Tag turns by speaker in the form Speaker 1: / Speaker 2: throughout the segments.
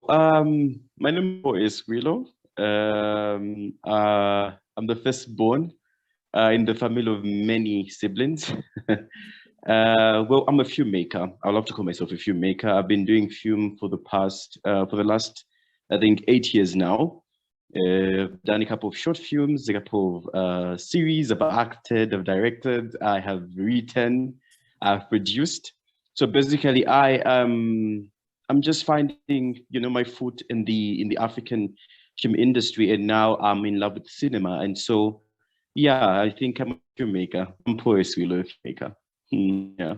Speaker 1: My name is Wilo. I'm the firstborn in the family of many siblings. Well, I'm a filmmaker. I love to call myself a filmmaker. I've been doing film for the last, I think, 8 years now. Done a couple of short films, a couple of series. I've acted, I've directed, I have written, I've produced. So basically, I'm just finding, my foot in the African film industry, and now I'm in love with cinema. And so, yeah, I think I'm a filmmaker. I'm poor Wilo, filmmaker. Yeah.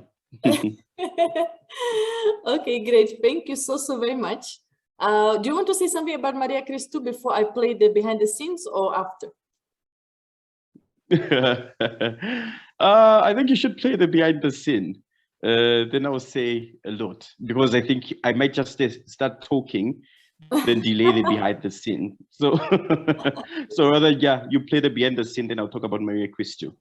Speaker 2: Okay, great. Thank you so very much. Do you want to say something about Maria Kristu before I play the behind the scenes or after?
Speaker 1: I think you should play the behind the scene. Then I will say a lot, because I think I might just start talking, then delay the behind the scene. So, so rather, yeah, you play the behind the scene, then I'll talk about Maria Kristu.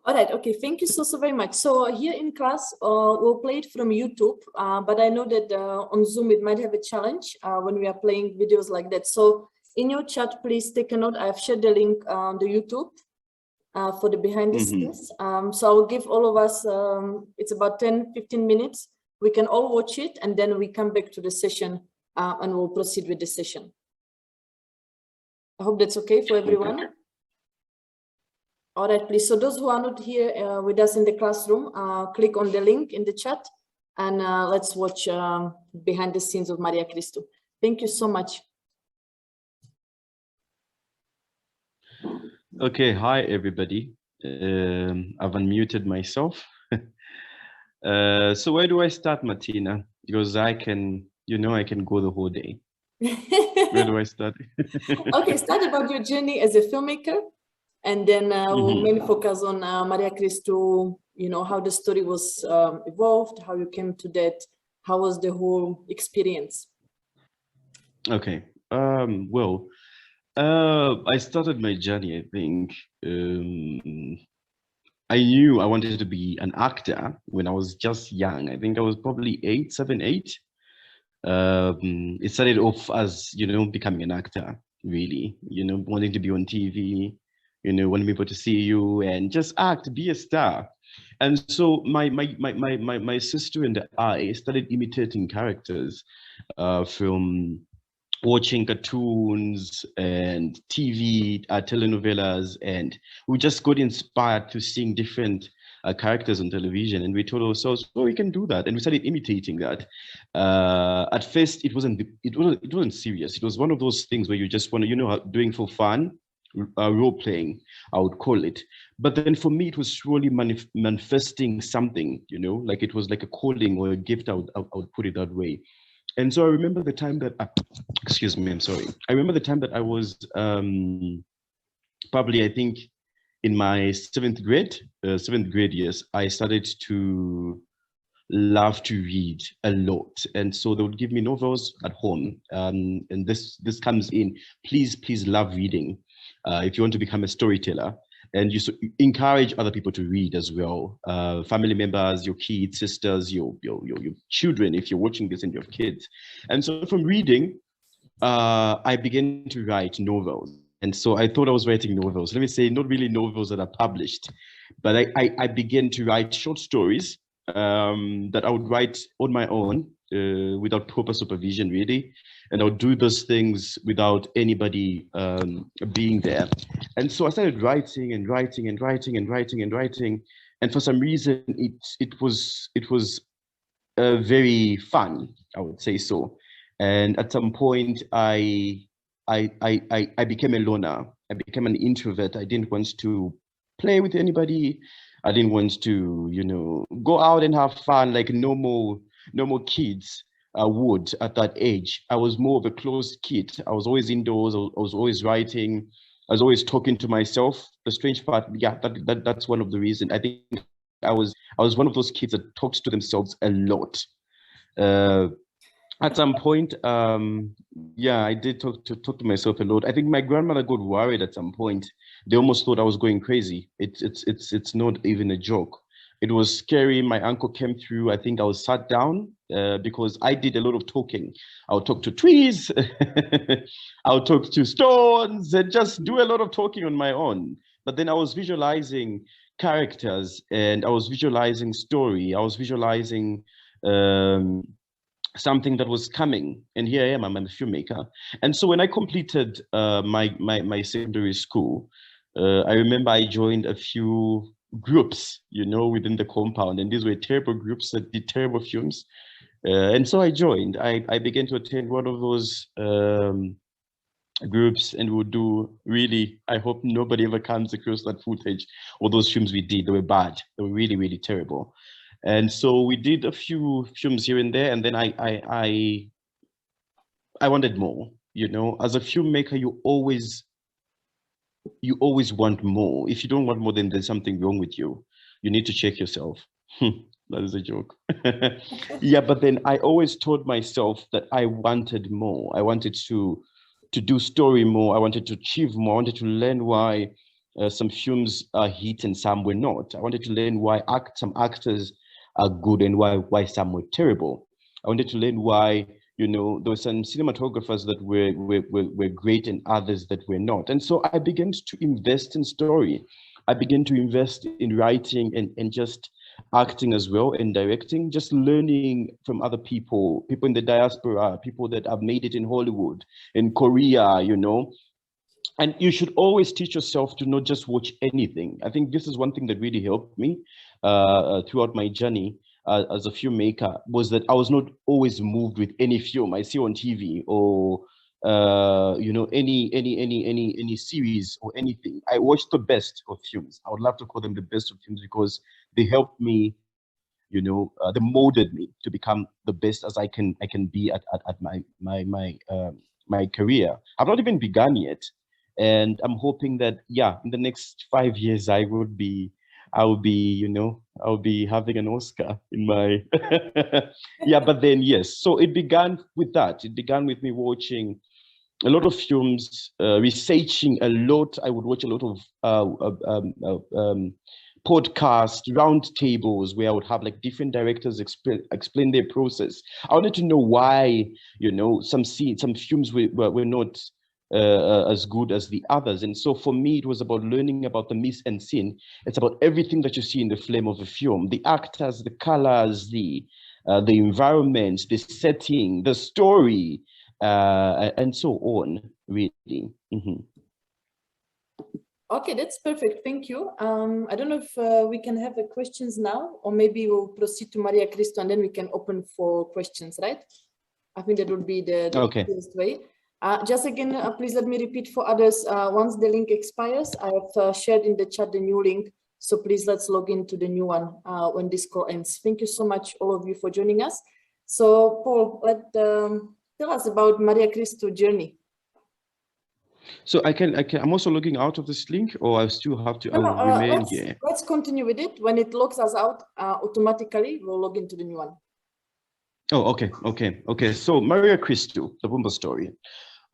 Speaker 2: All right. Okay. Thank you so very much. So here in class, we'll play it from YouTube, but I know that on Zoom it might have a challenge when we are playing videos like that. So in your chat, please take a note. I've shared the link on the YouTube for the behind the scenes. So I'll give all of us, it's about 10-15 minutes. We can all watch it, and then we come back to the session and we'll proceed with the session. I hope that's okay for everyone. Okay. All right, please. So those who are not here with us in the classroom, click on the link in the chat and let's watch behind the scenes of Maria Kristu. Thank you so much.
Speaker 1: Okay, hi everybody. I've unmuted myself. So where do I start, Martina? Because I can, I can go the whole day. Where do I start?
Speaker 2: Okay, start about your journey as a filmmaker. And then we'll mainly focus on Maria Kristu, how the story was evolved, how you came to that, how was the whole experience?
Speaker 1: Okay, well, I started my journey, I think. I knew I wanted to be an actor when I was just young. I think I was probably 7, 8. It started off as, becoming an actor, really, wanting to be on TV, wanting people to see you and just act, be a star. And so my sister and I started imitating characters from watching cartoons and TV, telenovelas, and we just got inspired to seeing different characters on television, and we told ourselves, oh, we can do that, and we started imitating that. At first, it wasn't serious. It was one of those things where you just want to, doing for fun, role playing, I would call it. But then for me, it was surely manifesting something, like it was like a calling or a gift. I would put it that way. And so I remember the time that, excuse me, I'm sorry. I remember the time that I was probably, I think, in my seventh grade, yes, I started to love to read a lot. And so they would give me novels at home. And this comes in, please love reading if you want to become a storyteller. And you encourage other people to read as well. Family members, your kids, sisters, your children, if you're watching this and you have kids. And so from reading, I began to write novels. And so I thought I was writing novels. Let me say, not really novels that are published, but I began to write short stories that I would write on my own without proper supervision, really. And I would do those things without anybody being there. And so I started writing and writing and writing and writing and writing. And for some reason, it was very fun, I would say so. And at some point, I became a loner. I became an introvert. I didn't want to play with anybody. I didn't want to, go out and have fun like normal kids would at that age. I was more of a closed kid. I was always indoors. I was always writing. I was always talking to myself. The strange part, yeah, that's one of the reasons. I think I was one of those kids that talks to themselves a lot. At some point, yeah, I did talk to myself a lot. I think my grandmother got worried at some point. They almost thought I was going crazy. It's not even a joke. It was scary. My uncle came through. I think I was sat down because I did a lot of talking. I would talk to trees, I would talk to stones, and just do a lot of talking on my own. But then I was visualizing characters, and I was visualizing story. I was visualizing something that was coming. And here I am, I'm a filmmaker. And so when I completed my secondary school, I remember I joined a few groups, you know, within the compound, and these were terrible groups that did terrible films. And so I joined. I began to attend one of those groups, and would do really, I hope nobody ever comes across that footage or those films we did. They were bad. They were really, really terrible. And so we did a few films here and there, and then I wanted more. You know, as a filmmaker, you always want more. If you don't want more, then there's something wrong with you. You need to check yourself. That is a joke. Yeah, but then I always told myself that I wanted more. I wanted to do story more. I wanted to achieve more. I wanted to learn why some films are hit and some were not. I wanted to learn why some actors are good and why some were terrible. I wanted to learn why, you know, there were some cinematographers that were great and others that were not. And so I began to invest in story. I began to invest in writing and just acting as well, and directing, just learning from other people in the diaspora, people that have made it in Hollywood, in Korea, you know. And you should always teach yourself to not just watch anything. I think this is one thing that really helped me throughout my journey as a filmmaker, was that I was not always moved with any film I see on TV or you know, any series or anything. I watch the best of films. I would love to call them the best of films because they helped me, you know, they molded me to become the best as I can be at my career. I've not even begun yet, and I'm hoping that, yeah, in the next 5 years I'll be, you know, I'll be having an Oscar in my yeah. But then yes, so it began with that. It began with me watching a lot of films, researching a lot. I would watch a lot of podcasts, round tables, where I would have like different directors explain their process. I wanted to know why, you know, some films were not as good as the others. And so for me, it was about learning about the mise en scene. It's about everything that you see in the frame of a film: the actors, the colors, the environment, the setting, the story, and so on, really.
Speaker 2: Okay, that's perfect. Thank you. I don't know if we can have the questions now, or maybe we'll proceed to Maria Kristu and then we can open for questions, right? I think that would be the easiest way. Just again, please let me repeat for others. Once the link expires, I have shared in the chat the new link. So please let's log into the new one when this call ends. Thank you so much, all of you, for joining us. So Paul, tell us about Maria Kristu journey.
Speaker 1: So I'm also logging out of this link, or I still have to remain here?
Speaker 2: Let's continue with it. When it logs us out, automatically we'll log into the new one.
Speaker 1: Oh, okay. So Maria Kristu, the Buumba Story.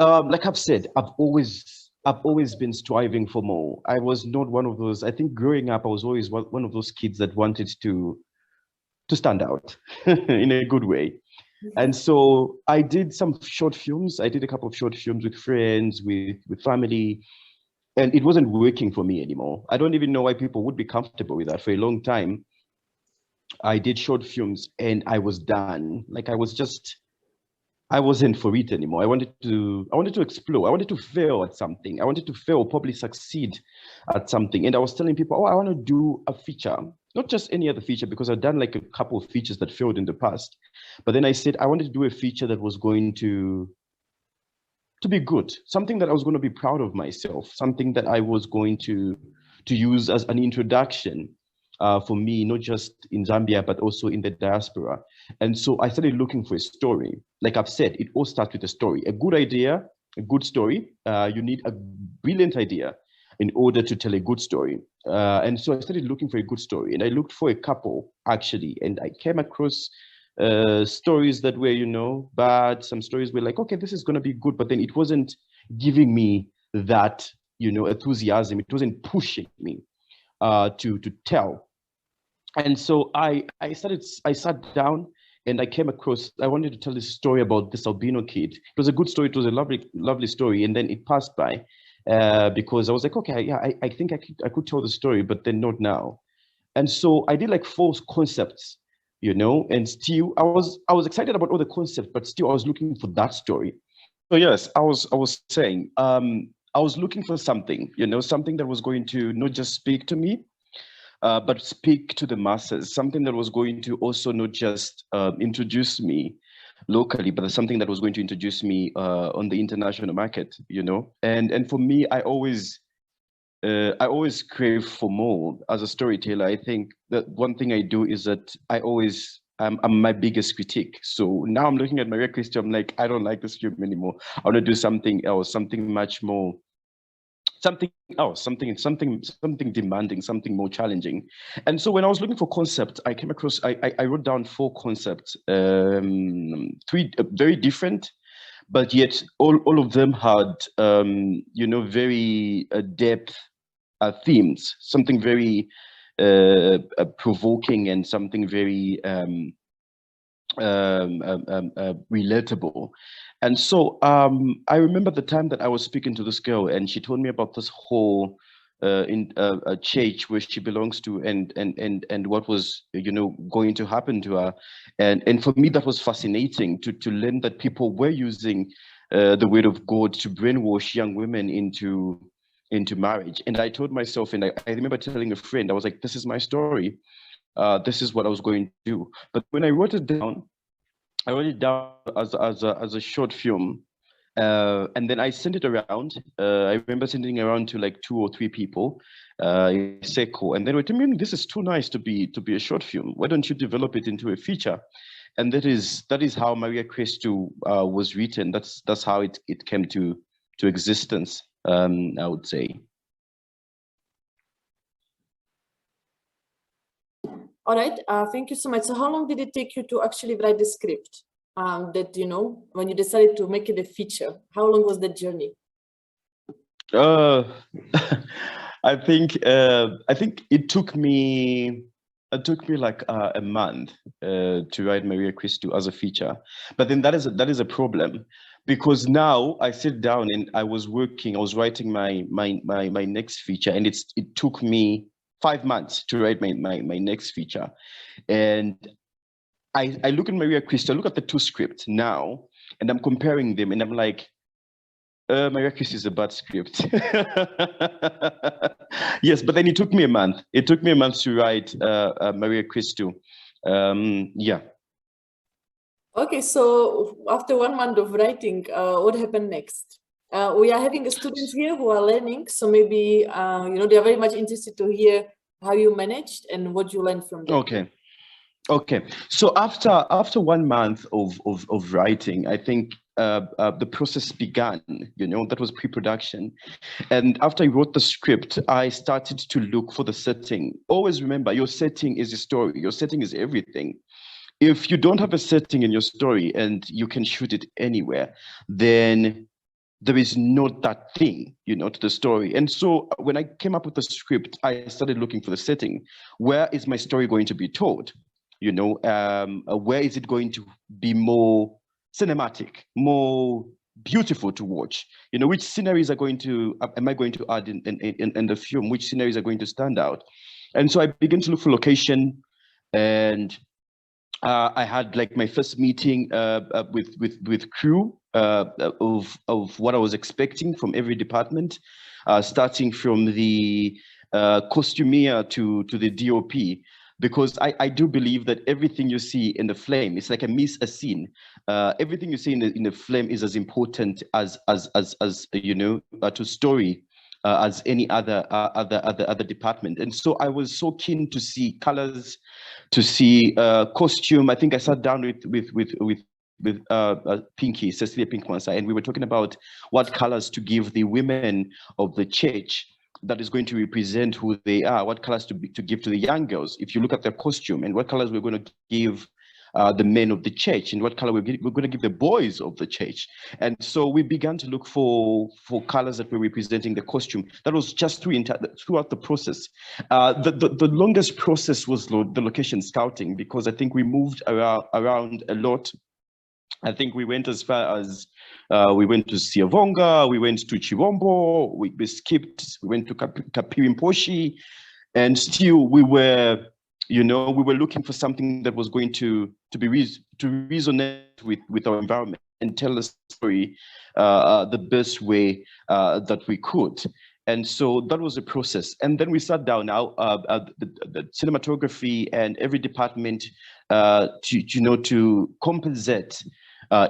Speaker 1: Like I've said, I've always been striving for more. I was not one of those. I think growing up, I was always one of those kids that wanted to stand out in a good way. And so I did some short films. I did a couple of short films with friends, with family, and it wasn't working for me anymore. I don't even know why people would be comfortable with that. For a long time, I did short films and I was done. Like I wasn't for it anymore. I wanted to explore. I wanted to fail at something. I wanted to fail, probably succeed at something. And I was telling people, oh, I want to do a feature, not just any other feature, because I've done like a couple of features that failed in the past. But then I said, I wanted to do a feature that was going to be good, something that I was going to be proud of myself, something that I was going to use as an introduction for me, not just in Zambia, but also in the diaspora. And so I started looking for a story. Like I've said, it all starts with a story, a good idea, a good story. You need a brilliant idea in order to tell a good story. And so I started looking for a good story, and I looked for a couple actually, and I came across stories that were, you know, bad. Some stories were like, okay, this is going to be good, but then it wasn't giving me that, you know, enthusiasm. It wasn't pushing me to tell And so I sat down and I came across, I wanted to tell this story about this albino kid. It was a good story. It was a lovely story. And then it passed by because I was like, okay, yeah, I think I could tell the story, but then not now. And so I did like four concepts, and still I was excited about all the concepts, but still I was looking for that story. So yes, I was saying, I was looking for something, something that was going to not just speak to me, but speak to the masses, something that was going to also not just introduce me locally, but something that was going to introduce me on the international market, And for me, I always crave for more as a storyteller. I think that one thing I do is that I'm my biggest critique. So now I'm looking at Maria Kristu, I'm like, I don't like this film anymore. I want to do something else, something much more, something else, something demanding, something more challenging. And so when I was looking for concepts, I came across, I wrote down four concepts, three very different, but yet all of them had, very depth themes, something very provoking and something very relatable. And so I remember the time that I was speaking to this girl, and she told me about this whole in a church where she belongs to, and what was going to happen to her, and for me that was fascinating to learn that people were using the word of God to brainwash young women into marriage. And I told myself, and I remember telling a friend, I was like, this is my story. This is what I was going to do. But when I wrote it down, I wrote it down as a short film, and then I sent it around. I remember sending it around to like two or three people in Seco, and then we told me, this is too nice to be a short film. Why don't you develop it into a feature? And that is how Maria Kristu was written. That's how it came to existence. I would say.
Speaker 2: All right, thank you so much. So how long did it take you to actually write the script? That, when you decided to make it a feature, how long was that journey?
Speaker 1: Uh, I think it took me like a month to write Maria Kristu as a feature. But then that is a problem, because now I sit down and I was writing my next feature, and it took me 5 months to write my next feature. And I look at Maria Kristu, I look at the two scripts now, and I'm comparing them, and I'm like, Maria Kristu is a bad script. Yes, but then it took me a month. It took me a month to write Maria Kristu. Yeah.
Speaker 2: Okay, so after 1 month of writing, what happened next? We are having students here who are learning, so maybe they are very much interested to hear how you managed and what you learned from them.
Speaker 1: Okay. So after 1 month of writing, I think the process began. That was pre-production. And after I wrote the script, I started to look for the setting. Always remember, your setting is a story. Your setting is everything. If you don't have a setting in your story and you can shoot it anywhere, then there is not that thing, to the story. And so when I came up with the script, I started looking for the setting. Where is my story going to be told? Where is it going to be more cinematic, more beautiful to watch? Which sceneries am I going to add in the film? Which sceneries are going to stand out? And so I began to look for location, and I had like my first meeting with crew of what I was expecting from every department, starting from the costumier to the DOP, because I do believe that everything you see in the flame, it's like a scene. Everything you see in the flame is as important as to story as any other department. And so I was so keen to see colors, to see costume. I think I sat down with Pinky, Cecilia Pinkwansa, and we were talking about what colors to give the women of the church that is going to represent who they are, what colors to give to the young girls. If you look at their costume, and what colors we're going to give the men of the church, and what color we're going to give the boys of the church. And so we began to look for colors that were representing the costume. That was just throughout the process. The longest process was the location scouting, because I think we moved around a lot. I think we went as far as we went to Siavonga, we went to Chivombo, we went to Kapirimposhi, and still we were looking for something that was going to resonate with our environment and tell the story the best way that we could. And so that was the process. And then we sat down now, the cinematography and every department to compensate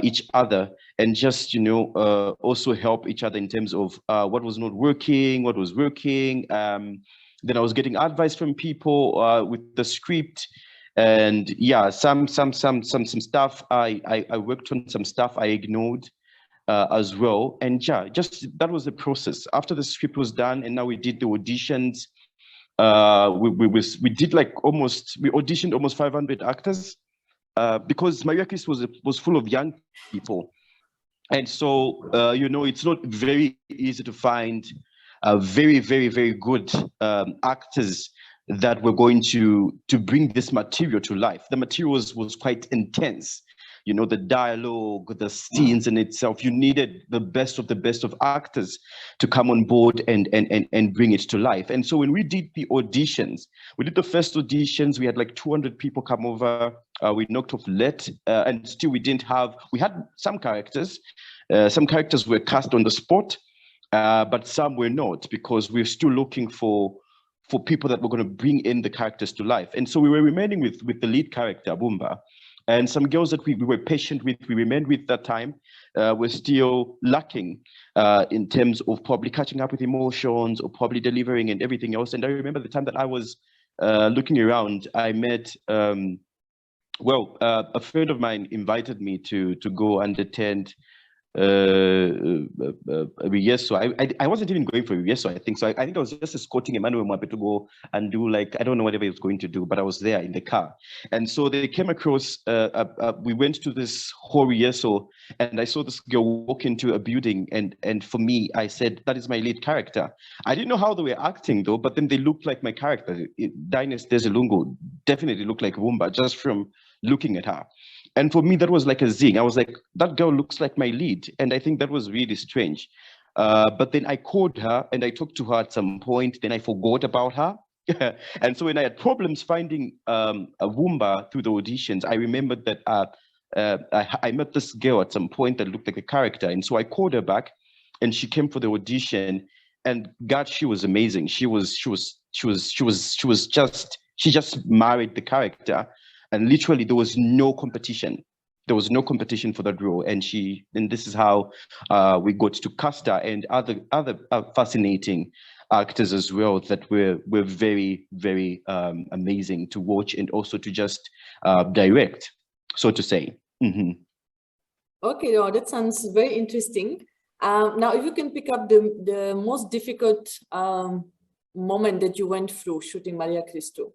Speaker 1: each other, and just also help each other in terms of what was not working, what was working. Then I was getting advice from people with the script, and yeah, some stuff I worked on, some stuff I ignored as well. And yeah, just that was the process. After the script was done, and now we did the auditions. We auditioned almost 500 actors. Because Maria Kristu was full of young people. And so, it's not very easy to find very, very, very good actors that were going to bring this material to life. The material was quite intense. The dialogue, the scenes in itself, you needed the best of actors to come on board and bring it to life. And so when we did the auditions, we did the first auditions, we had like 200 people come over. We knocked off late, and still we had some characters. Some characters were cast on the spot, but some were not, because we're still looking for people that were going to bring in the characters to life. And so we were remaining with the lead character, Buumba. And some girls that we were patient with, we remained with that time, were still lacking in terms of probably catching up with emotions or probably delivering and everything else. And I remember the time that I was looking around, I met, a friend of mine invited me to go and attend so I wasn't even going for Yeso, I think. So I think I was just escorting Emmanuel Mwape to go and do, like, I don't know whatever he was going to do, but I was there in the car. And so they came across, we went to this whole Yeso, and I saw this girl walk into a building, and for me, I said, that is my lead character. I didn't know how they were acting though, but then they looked like my character. Dines Dezelungu definitely looked like Buumba just from looking at her. And for me, that was like a zing. I was like, that girl looks like my lead. And I think that was really strange. But then I called her and I talked to her at some point. Then I forgot about her. And so when I had problems finding a Buumba through the auditions, I remembered that I met this girl at some point that looked like a character. And so I called her back, and she came for the audition. And God, she was amazing. She just married the character. And literally, there was no competition. There was no competition for that role. And this is how we got to cast her, and other fascinating actors as well that were very, very amazing to watch, and also to just direct, so to say. Mm-hmm.
Speaker 2: Okay, no, that sounds very interesting. Now, if you can pick up the most difficult moment that you went through shooting Maria Kristu.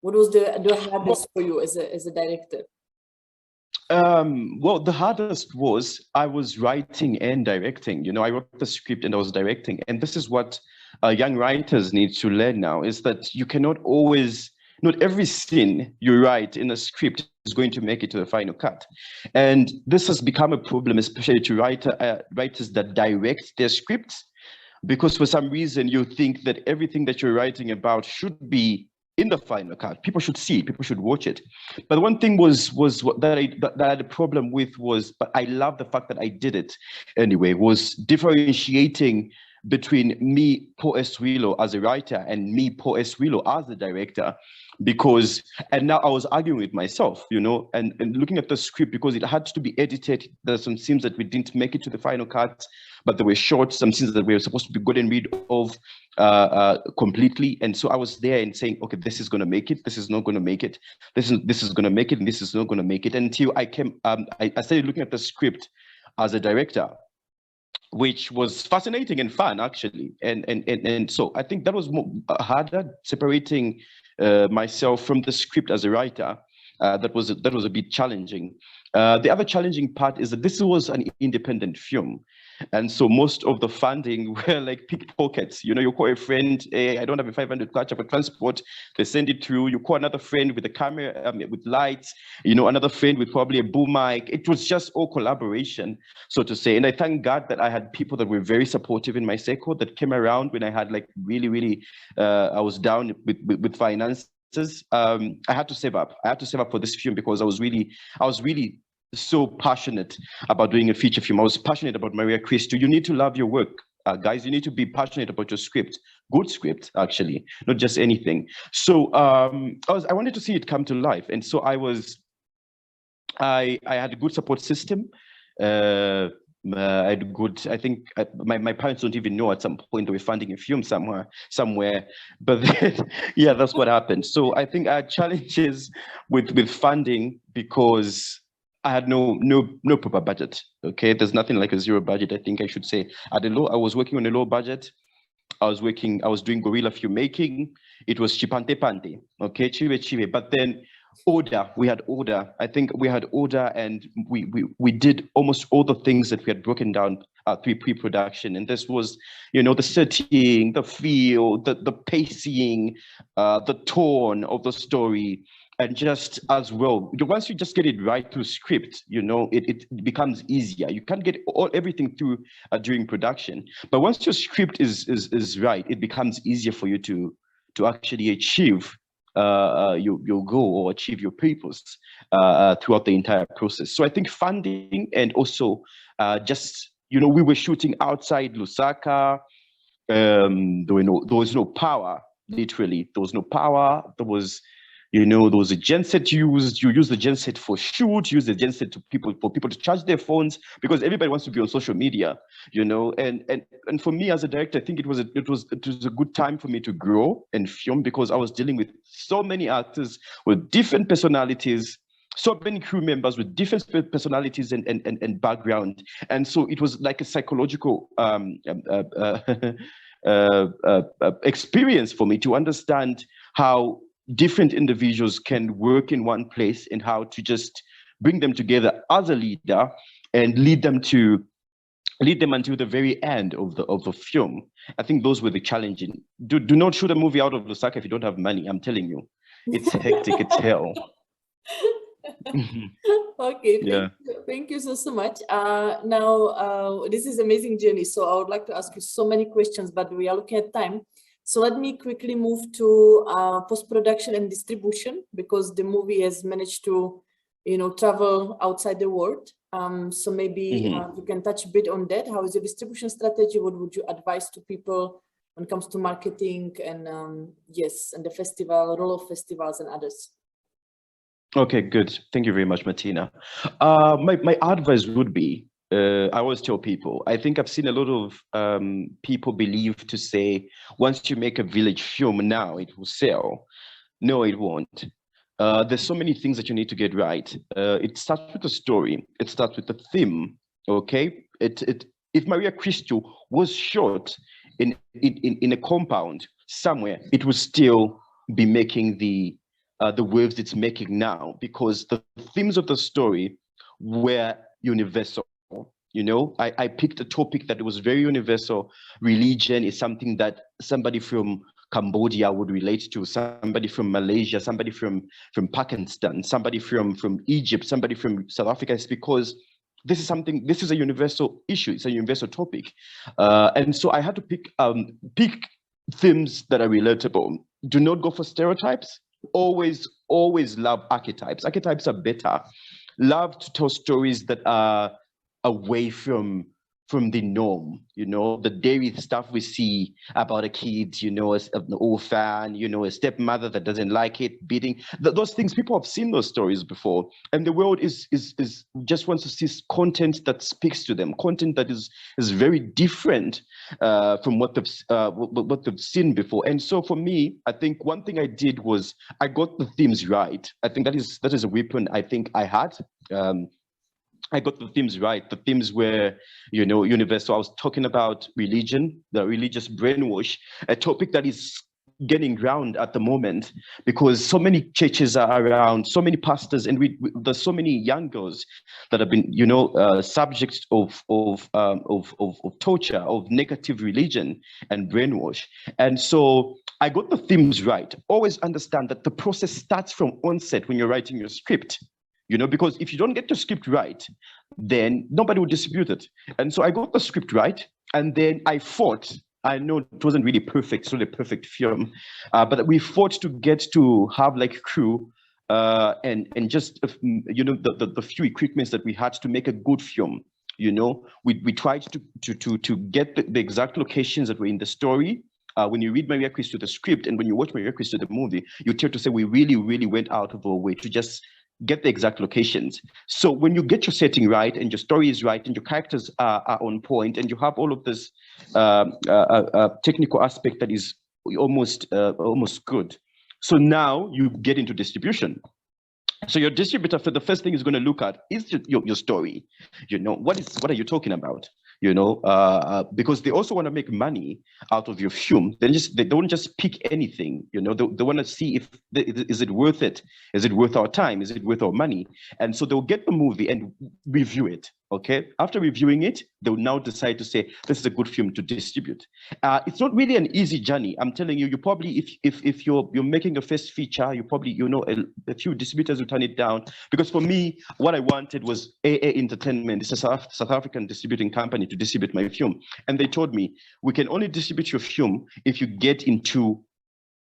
Speaker 2: What was the hardest for you as a director?
Speaker 1: Well, the hardest was I was writing and directing. I wrote the script and I was directing. And this is what young writers need to learn now, is that you cannot always, not every scene you write in a script is going to make it to the final cut. And this has become a problem, especially to writers that direct their scripts, because for some reason you think that everything that you're writing about should be in the final cut. People should see it, people should watch it. But one thing was that I had a problem with was, but I love the fact that I did it anyway, was differentiating between me, Paul S. Wilo, as a writer, and me, Paul S. Wilo, as a director. And now I was arguing with myself, and looking at the script, because it had to be edited. There's some scenes that we didn't make it to the final cut, but they were short, some scenes that we were supposed to be gotten rid of completely. And so I was there and saying, okay, this is going to make it, this is not going to make it, this is going to make it, and this is not going to make it, until I started looking at the script as a director, which was fascinating and fun, actually. And so I think that was harder, separating myself from the script as a writer, that was a bit challenging. The other challenging part is that this was an independent film, and so most of the funding were like pickpockets. You know, you call a friend, hey, I don't have a 500 kwacha for transport. They send it through. You call another friend with a camera, with lights. You know, another friend with probably a boom mic. It was just all collaboration, so to say. And I thank God that I had people that were very supportive in my circle that came around when I had like really, I was down with finances. I had to save up. I had to save up for this film because I was really so passionate about doing a feature film. I was passionate about Maria Kristu. You need to love your work, guys. You need to be passionate about your script, good script, actually, not just anything. So I wanted to see it come to life, and so I had a good support system. I had good. I think my parents don't even know at some point they were funding a film somewhere. But then, yeah, that's what happened. So I think I had challenges with funding because I had no proper budget. Okay, there's nothing like a zero budget. I think I should say I was working on a low budget. I was doing guerrilla filmmaking. It was chipante pante, okay, chive. But then we had order. I think we had order, and we did almost all the things that we had broken down through pre-production. And this was, you know, the setting, the feel, the pacing, the tone of the story. And just as well, once you just get it right through script, you know, it becomes easier. You can't get everything through during production, but once your script is right, it becomes easier for you to actually achieve your goal or achieve your purpose throughout the entire process. So I think funding, and also just, you know, we were shooting outside Lusaka. There was no power. Literally, there was no power. There was a genset used. You use the genset for shoot. Use the genset for people to charge their phones, because everybody wants to be on social media, you know. And for me as a director, I think it was a good time for me to grow and film, because I was dealing with so many actors with different personalities, so many crew members with different personalities and background, and so it was like a psychological experience for me to understand how different individuals can work in one place, and how to just bring them together as a leader and lead them until the very end of the film. I think those were the challenging. Do not shoot a movie out of Lusaka if you don't have money. I'm telling you, it's hectic. It's hell.
Speaker 2: Okay,
Speaker 1: Yeah.
Speaker 2: thank you so much. Now, this is amazing journey. So I would like to ask you so many questions, but we are looking at time. So let me quickly move to post-production and distribution, because the movie has managed to, you know, travel outside the world. So maybe you can touch a bit on that. How is your distribution strategy? What would you advise to people when it comes to marketing and yes, and the festival, role of festivals and others?
Speaker 1: Okay, good. Thank you very much, Martina. My advice would be, I always tell people, I think I've seen a lot of people believe to say, once you make a village film now, it will sell. No, it won't. There's so many things that you need to get right. It starts with the story. It starts with the theme, okay? If Maria Kristu was shot in a compound somewhere, it would still be making the waves it's making now, because the themes of the story were universal. You know, I picked a topic that was very universal. Religion is something that somebody from Cambodia would relate to, somebody from Malaysia, somebody from Pakistan, somebody from Egypt, somebody from South Africa. It's because this is a universal issue. It's a universal topic. And so I had to pick themes that are relatable. Do not go for stereotypes. Always love archetypes. Archetypes are better. Love to tell stories that are away from the norm, you know, the daily stuff we see about a kid, you know, an orphan, you know, a stepmother that doesn't like it, beating, those things. People have seen those stories before, and the world is just wants to see content that speaks to them, content that is very different from what they've seen before. And so for me, I think one thing I did was I got the themes right. I think that is a weapon I think I had. I got the themes right. The themes were, you know, universal. I was talking about religion, the religious brainwash, a topic that is gaining ground at the moment because so many churches are around, so many pastors, and there's so many young girls that have been, subject of torture, of negative religion and brainwash. And so I got the themes right. Always understand that the process starts from onset when you're writing your script. Because if you don't get your script right, then nobody will distribute it. And so I got the script right, and then I fought. I know it wasn't really perfect, it's not a perfect film, but we fought to get to have like crew and just the few equipments that we had to make a good film. We tried to get the exact locations that were in the story. When you read Maria Kristu the script and when you watch Maria Kristu the movie, you tend to say we really, really went out of our way to just get the exact locations. So when you get your setting right and your story is right and your characters are on point and you have all of this technical aspect that is almost good. So now you get into distribution. So your distributor, for the first thing is going to look at is your story. What are you talking about? Because they also want to make money out of your film. They don't just pick anything. They want to see if is it worth it? Is it worth our time? Is it worth our money? And so they'll get the movie and review it. Okay. After reviewing it, they'll now decide to say this is a good film to distribute. It's not really an easy journey. I'm telling you. You probably, if you're making a first feature, you probably a few distributors will turn it down. Because for me, what I wanted was AA Entertainment. It's a South African distributing company to distribute my film, and they told me we can only distribute your film if you get into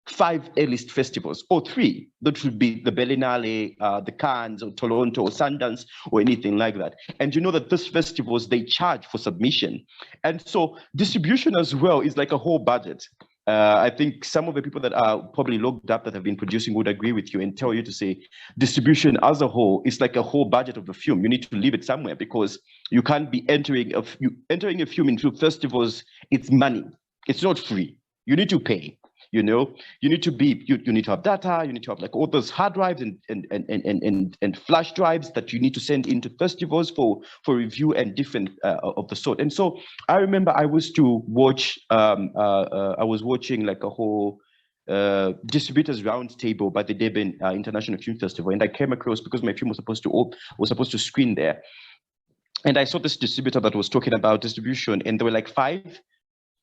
Speaker 1: 5 A-list festivals or 3. That would be the Berlinale, the Cannes or Toronto or Sundance or anything like that. And you know that these festivals, they charge for submission. And so distribution as well is like a whole budget. I think some of the people that are probably locked up that have been producing would agree with you and tell you to say distribution as a whole is like a whole budget of the film. You need to leave it somewhere because you can't be entering a film into festivals. It's money. It's not free. You need to pay. You need to have data, you need to have like all those hard drives and flash drives that you need to send into festivals for review and different of the sort. And so I remember I was watching like a whole distributors roundtable by the Durban International Film Festival, and I came across, because my film was supposed to screen there, and I saw this distributor that was talking about distribution, and there were like 5.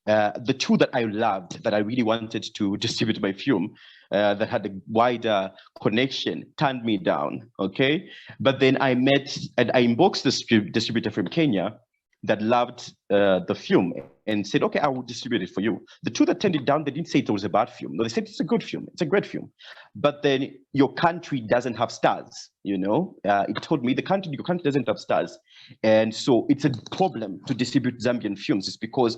Speaker 1: The 2 that I loved, that I really wanted to distribute my film, that had a wider connection, turned me down, okay? But then I met and I inboxed this distributor from Kenya that loved the film and said, okay, I will distribute it for you. The 2 that turned it down, they didn't say it was a bad film. No, they said it's a good film. It's a great film. But then your country doesn't have stars, It told me your country doesn't have stars. And so it's a problem to distribute Zambian films. It's because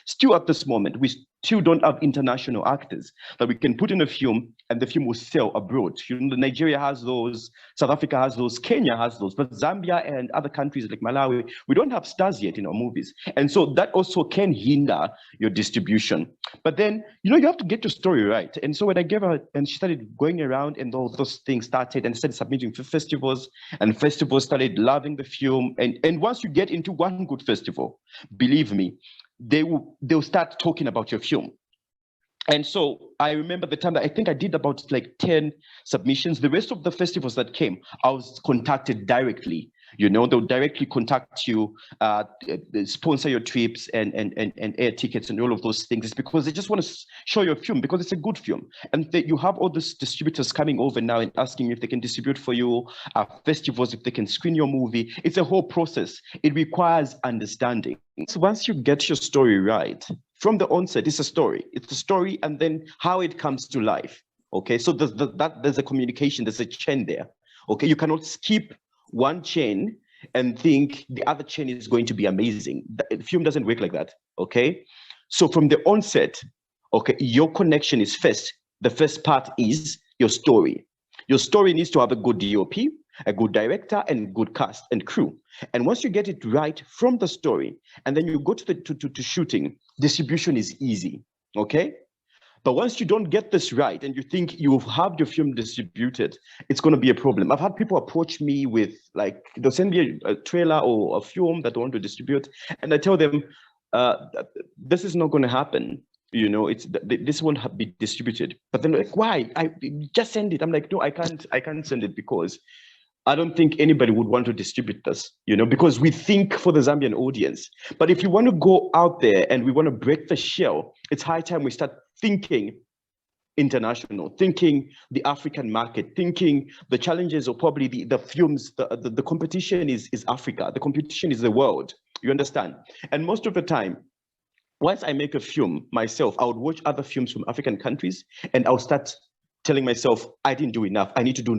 Speaker 1: still at this moment, we still don't have international actors that we can put in a film and the film will sell abroad. Nigeria has those, South Africa has those, Kenya has those, but Zambia and other countries like Malawi, we don't have stars yet in our movies. And so that also can hinder your distribution. But then, you have to get your story right. And so when I gave her, and she started going around and all those things started and started submitting to festivals, and festivals started loving the film. And once you get into one good festival, believe me, they'll start talking about your film. And so I remember the time that I think I did about like 10 submissions. The rest of the festivals that came, I was contacted directly. They'll directly contact you, sponsor your trips and air tickets and all of those things. It's because they just want to show your film because it's a good film. And you have all these distributors coming over now and asking if they can distribute for you, festivals, if they can screen your movie. It's a whole process. It requires understanding. So once you get your story right, from the onset, it's a story. It's a story and then how it comes to life. Okay, so there's a communication, there's a chain there. Okay, you cannot skip one chain and think the other chain is going to be amazing. The film doesn't work like that, okay? So from the onset, okay, your connection is first. The first part is your story. Your story needs to have a good DOP, a good director, and good cast and crew. And once you get it right from the story, and then you go to shooting, distribution is easy, okay? But once you don't get this right and you think you've had your film distributed, it's going to be a problem. I've had people approach me with, like, they'll send me a trailer or a film that they want to distribute, and I tell them, this is not going to happen. you know, this won't be distributed. But then like, why? I just send it. I'm like, no, I can't send it because I don't think anybody would want to distribute this, you know, because we think for the Zambian audience. But if you want to go out there and we want to break the shell, it's high time we start thinking international, thinking the African market, thinking the challenges or probably the films, the competition is Africa, the competition is the world, you understand? And most of the time, once I make a film myself, I would watch other films from African countries and I'll start telling myself, I didn't do enough. I need to do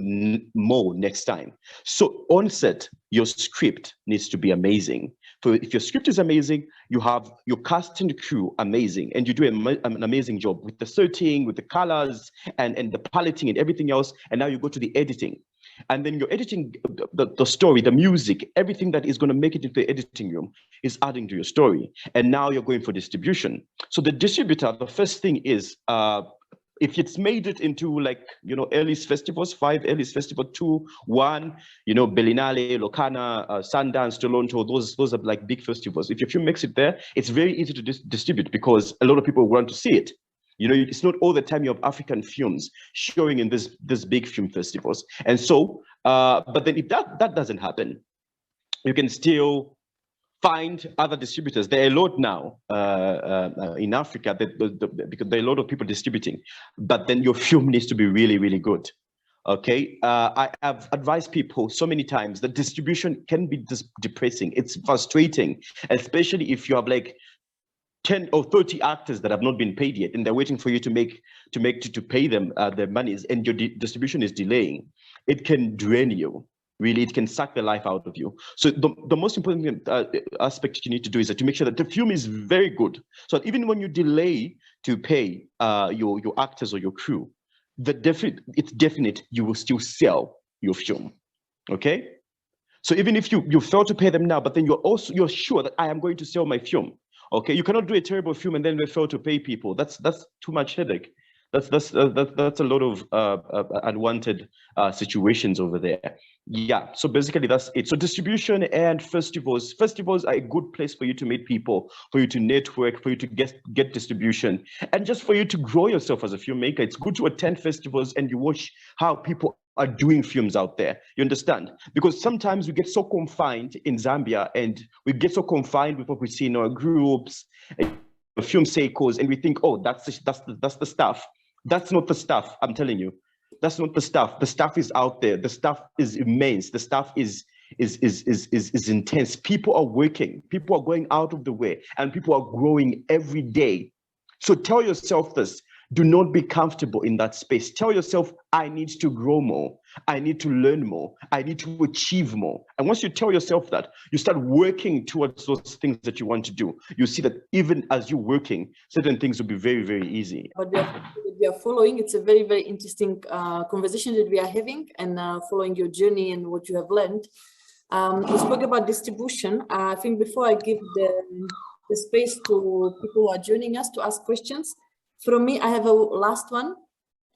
Speaker 1: more next time. So on set, your script needs to be amazing. So if your script is amazing, you have your cast and crew amazing, and you do an amazing job with the setting, with the colors and the paletting and everything else. And now you go to the editing. And then you're editing the story, the music, everything that is going to make it into the editing room is adding to your story. And now you're going for distribution. So the distributor, the first thing is, if it's made it into like, you know, Early's festivals, 5 Early's festival, 2, 1, you know, Berlinale, Locana, Sundance, Toronto, those are like big festivals. If your film makes it there, it's very easy to distribute because a lot of people want to see it. You know, it's not all the time you have African films showing in this big film festivals. And so, but then if that doesn't happen, you can still find other distributors. There are a lot now in Africa because there are a lot of people distributing, but then your film needs to be really, really good. Okay, I have advised people so many times that distribution can be depressing. It's frustrating, especially if you have like 10 or 30 actors that have not been paid yet, and they're waiting for you to pay them their monies, and your distribution is delaying. It can drain you. Really, it can suck the life out of you. So the most important aspect you need to do is that to make sure that the film is very good. So that even when you delay to pay your actors or your crew, it's definite you will still sell your film. Okay. So even if you fail to pay them now, but then you're sure that I am going to sell my film. Okay, you cannot do a terrible film and then they fail to pay people. That's too much headache. That's a lot of unwanted situations over there. Yeah, so basically that's it. So distribution and festivals. Festivals are a good place for you to meet people, for you to network, for you to get distribution, and just for you to grow yourself as a filmmaker. It's good to attend festivals and you watch how people are doing films out there. You understand? Because sometimes we get so confined in Zambia and we get so confined with what we see in our groups, film circles, and we think, oh, that's the stuff. That's not the stuff, I'm telling you. That's not the stuff. The stuff is out there. The stuff is immense. The stuff is intense. People are working. People are going out of the way, and people are growing every day. So tell yourself this. Do not be comfortable in that space. Tell yourself, I need to grow more. I need to learn more. I need to achieve more. And once you tell yourself that, you start working towards those things that you want to do. You see that even as you're working, certain things will be very, very easy.
Speaker 2: But we are following. It's a very, very interesting conversation that we are having, and following your journey and what you have learned. You spoke about distribution. I think before I give the space to people who are joining us to ask questions, from me, I have a last one.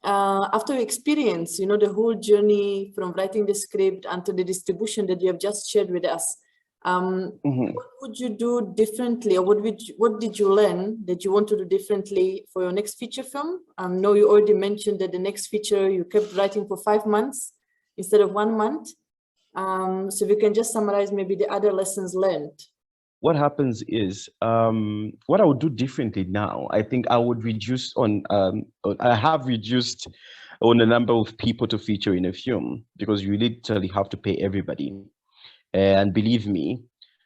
Speaker 2: After your experience, you know, the whole journey from writing the script until the distribution that you have just shared with us, what would you do differently, or what did you learn that you want to do differently for your next feature film? No, you already mentioned that the next feature you kept writing for 5 months instead of 1 month. So if you can just summarize maybe the other lessons learned.
Speaker 1: What happens is, what I would do differently now, I think I would reduce I have reduced on the number of people to feature in a film, because you literally have to pay everybody. And believe me,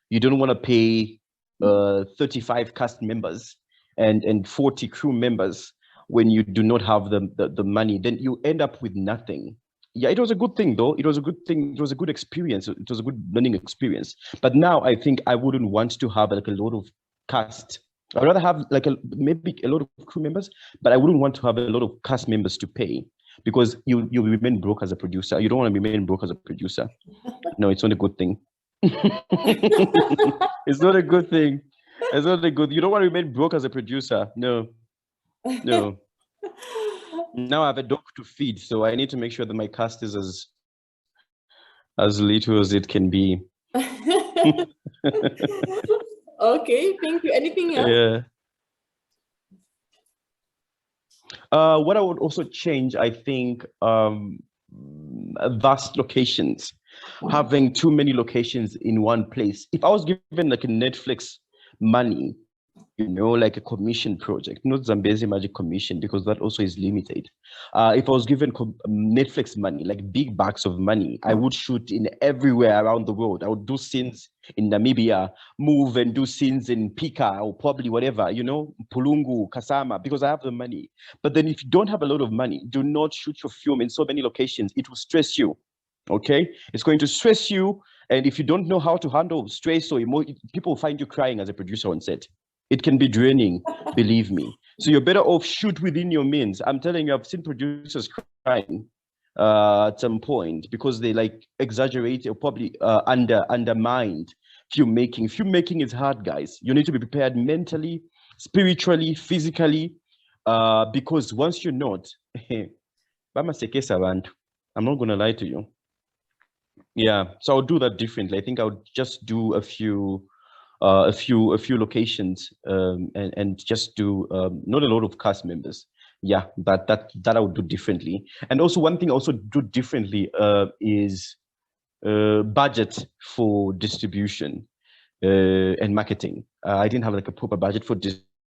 Speaker 1: you don't want to pay 35 cast members and 40 crew members when you do not have the money. Then you end up with nothing. Yeah, it was a good thing though. It was a good thing. It was a good experience. It was a good learning experience. But now I think I wouldn't want to have like a lot of cast. I'd rather have like maybe a lot of crew members, but I wouldn't want to have a lot of cast members to pay, because you remain broke as a producer. You don't want to remain broke as a producer. No, it's not a good thing. It's not a good thing. It's not a good. You don't want to remain broke as a producer. No, no. Now I have a dog to feed, so I need to make sure that my cast is as little as it can be.
Speaker 2: Okay, thank you. Anything else?
Speaker 1: Yeah. What I would also change, I think, vast locations, having too many locations in one place. If I was given like a Netflix money, like a commission project, not Zambezi Magic Commission, because that also is limited. If I was given Netflix money, like big bags of money, I would shoot in everywhere around the world. I would do scenes in Namibia, move and do scenes in Pika or probably whatever, Pulungu, Kasama, because I have the money. But then if you don't have a lot of money, do not shoot your film in so many locations. It will stress you. Okay, it's going to stress you. And if you don't know how to handle stress or people find you crying as a producer on set. It can be draining, believe me. So you're better off shoot within your means. I'm telling you, I've seen producers crying at some point because they like exaggerate or probably undermined filmmaking. Filmmaking is hard, guys. You need to be prepared mentally, spiritually, physically, because once you're not, I'm not gonna lie to you. Yeah, so I'll do that differently. I think I'll just do a few locations and just do not a lot of cast members. Yeah, that I would do differently. And also one thing I also do differently is budget for distribution and marketing. I didn't have like a proper budget for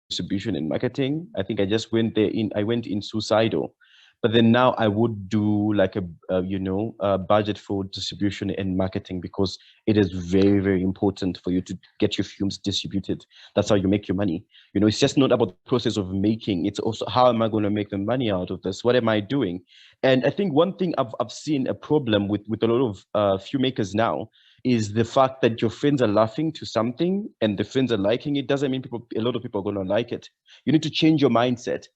Speaker 1: distribution and marketing. I think I just went in suicidal. But then now I would do like a budget for distribution and marketing, because it is very, very important for you to get your films distributed. That's how you make your money. It's just not about the process of making. It's also, how am I going to make the money out of this? What am I doing? And I think one thing I've seen a problem with a lot of filmmakers now is the fact that your friends are laughing to something and the friends are liking it. Doesn't mean a lot of people are going to like it. You need to change your mindset.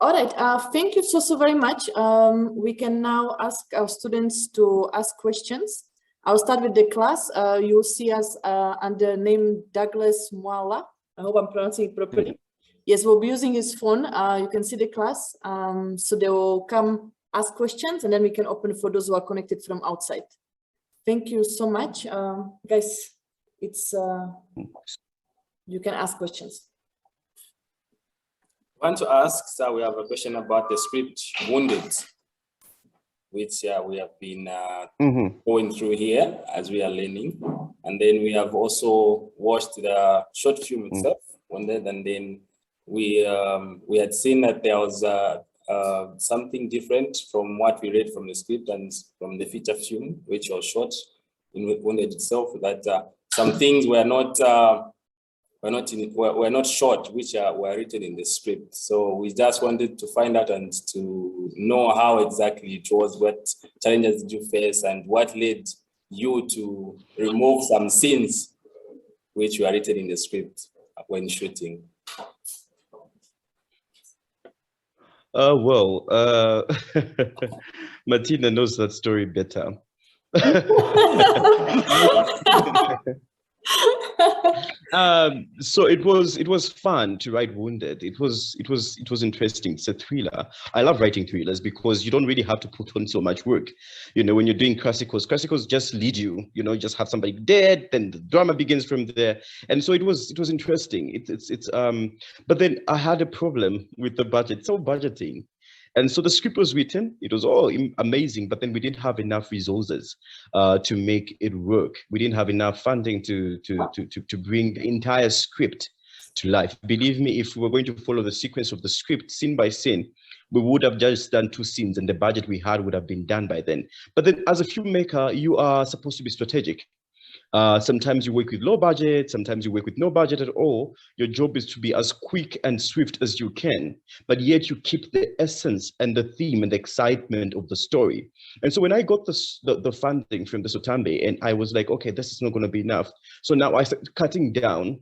Speaker 2: All right, thank you so very much. We can now ask our students to ask questions. I'll start with the class. You'll see us under name Douglas Mwala. I hope I'm pronouncing it properly. Yes, we'll be using his phone. You can see the class. So they will come ask questions, and then we can open for those who are connected from outside. Thank you so much. Guys, it's you can ask questions.
Speaker 3: I want to ask, so we have a question about the script Wounded, which we have been going through here as we are learning. And then we have also watched the short film itself, Wounded, and then we had seen that there was something different from what we read from the script and from the feature film, which was shot in Wounded itself, that some things were not short, which were written in the script. So we just wanted to find out and to know how exactly it was, what challenges did you face, and what led you to remove some scenes which were written in the script when shooting.
Speaker 1: Well, Martina knows that story better. So it was fun to write Wounded. It was interesting. It's a thriller. I love writing thrillers because you don't really have to put on so much work. When you're doing classicals just lead you. Just have somebody dead, then the drama begins from there. And so it was interesting. But then I had a problem with the budget. It's all budgeting. And so the script was written, it was all amazing, but then we didn't have enough resources to make it work. We didn't have enough funding to bring the entire script to life. Believe me, if we were going to follow the sequence of the script scene by scene, we would have just done 2 scenes and the budget we had would have been done by then. But then as a filmmaker, you are supposed to be strategic. Sometimes you work with low budget, sometimes you work with no budget at all. Your job is to be as quick and swift as you can, but yet you keep the essence and the theme and the excitement of the story. And so when I got the funding from the SOTAMBE, and I was like, okay, this is not going to be enough. So now I started cutting down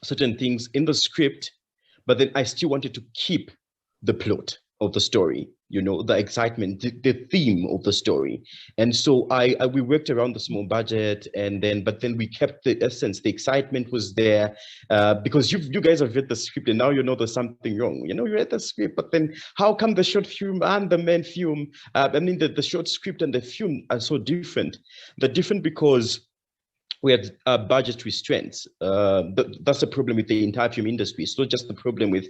Speaker 1: certain things in the script, but then I still wanted to keep the plot of the story, the excitement, the theme of the story. And so we worked around the small budget, but then we kept the essence. The excitement was there because you guys have read the script and now there's something wrong. You read the script, but then how come the short film and the main film, the short script and the film are so different? They're different because we had budget restraints. That's a problem with the entire film industry. It's not just the problem with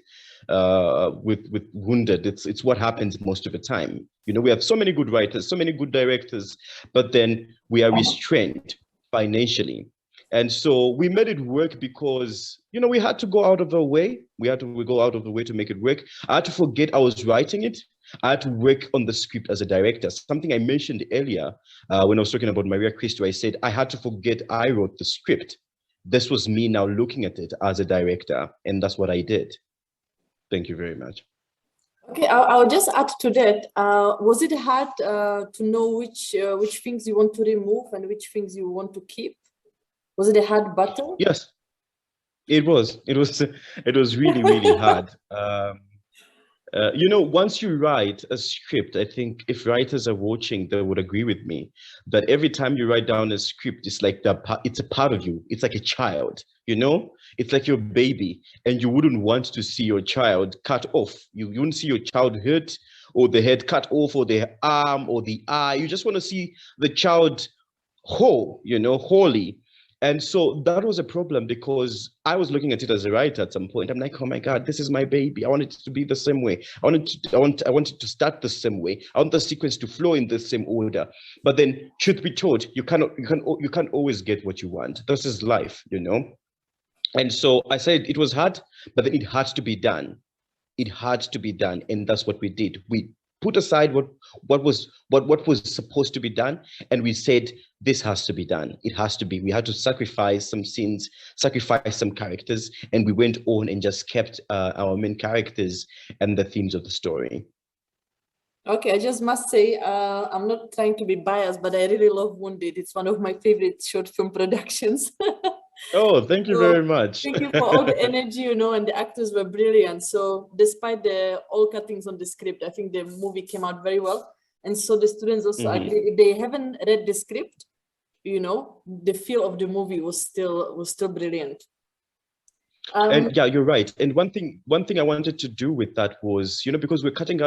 Speaker 1: Wounded. It's what happens most of the time. You know, we have so many good writers, so many good directors, but then we are restrained financially. And so we made it work because, you know, we had to go out of the way. We go out of the way to make it work. I had to forget I was writing it. I had to work on the script as a director. Something I mentioned earlier when I was talking about Maria Kristu, I said I had to forget I wrote the script. This was me now looking at it as a director, and that's what I did. Thank you very much.
Speaker 2: Okay, I'll just add to that. Was it hard to know which things you want to remove and which things you want to keep? Was it a hard battle?
Speaker 1: Yes, it was. It was really, really hard. You know, once you write a script, I think if writers are watching, they would agree with me that every time you write down a script, it's like it's a part of you. It's like a child, you know, it's like your baby, and you wouldn't want to see your child cut off. You wouldn't see your child hurt or the head cut off or the arm or the eye. You just want to see the child whole, you know, wholly. And so that was a problem because I was looking at it as a writer at some point. I'm like, oh my God, this is my baby. I want it to be the same way. I want it to start the same way. I want the sequence to flow in the same order. But then, truth be told, you can't always get what you want. This is life, you know. And so I said it was hard, but then it had to be done. It had to be done, and that's what we did. We put aside what was supposed to be done, and we said this has to be done. It has to be. We had to sacrifice some scenes, sacrifice some characters, and we went on and just kept our main characters and the themes of the story.
Speaker 2: Okay, I just must say, I'm not trying to be biased, but I really love Wounded. It's one of my favorite short film productions.
Speaker 1: Oh, thank you very much.
Speaker 2: Thank you for all the energy, you know, and the actors were brilliant. So despite all cuttings on the script, I think the movie came out very well. And so the students also agree, if they haven't read the script, you know, the feel of the movie was still brilliant.
Speaker 1: And yeah, you're right. And one thing I wanted to do with that was, you know, because we're cutting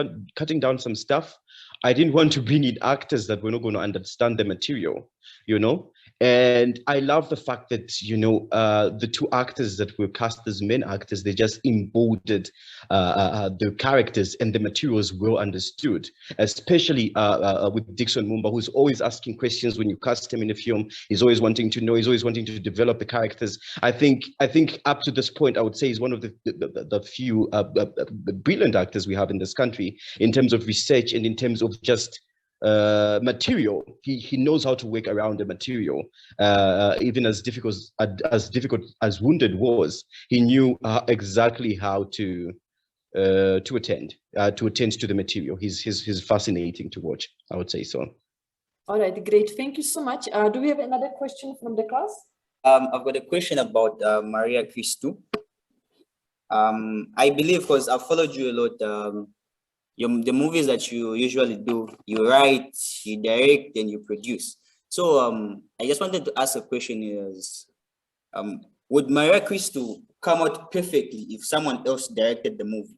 Speaker 1: down some stuff, I didn't want to bring in actors that were not going to understand the material, you know. And I love the fact that, you know, the two actors that were cast as main actors, they just embodied the characters, and the materials well understood, especially with Dixon Mumba, who's always asking questions when you cast him in a film. He's always wanting to know, he's always wanting to develop the characters. I think up to this point, I would say he's one of the few brilliant actors we have in this country in terms of research and in terms of just material. He knows how to work around the material. Even as difficult as Wounded was, he knew exactly how to attend to the material. He's fascinating to watch, I would say so.
Speaker 2: All right, great. Thank you so much. Do we have another question from the class?
Speaker 4: I've got a question about Maria Kristu. I believe, because I've followed you a lot, the movies that you usually do, you write, you direct, and you produce. So I just wanted to ask a question is, would Maria Kristu come out perfectly if someone else directed the movie?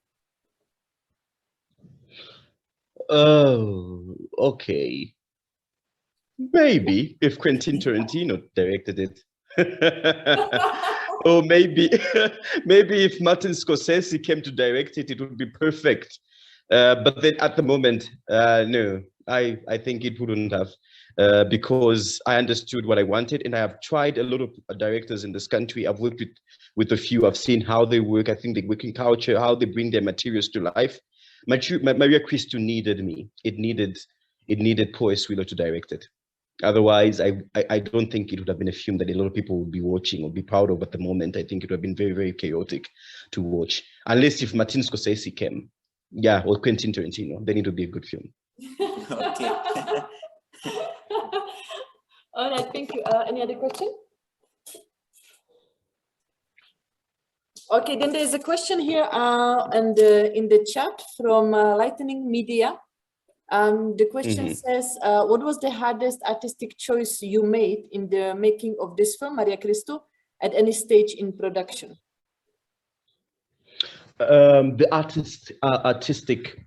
Speaker 1: Oh, okay. Maybe if Quentin Tarantino directed it. Or maybe if Martin Scorsese came to direct it, it would be perfect. But then at the moment, no, I think it wouldn't have, because I understood what I wanted, and I have tried a lot of directors in this country. I've worked with a few. I've seen how they work. I think the working culture, how they bring their materials to life. Maria Kristu needed me. It needed Poe Wilo to direct it. Otherwise, I don't think it would have been a film that a lot of people would be watching or be proud of at the moment. I think it would have been very, very chaotic to watch, unless if Martin Scorsese came. Yeah, or Quentin Tarantino, then it would be a good film.
Speaker 4: Okay.
Speaker 2: All right, thank you. Any other question? Okay, then there's a question here and in the chat from Lightning Media. The question says, what was the hardest artistic choice you made in the making of this film, Maria Kristu, at any stage in production?
Speaker 1: The artistic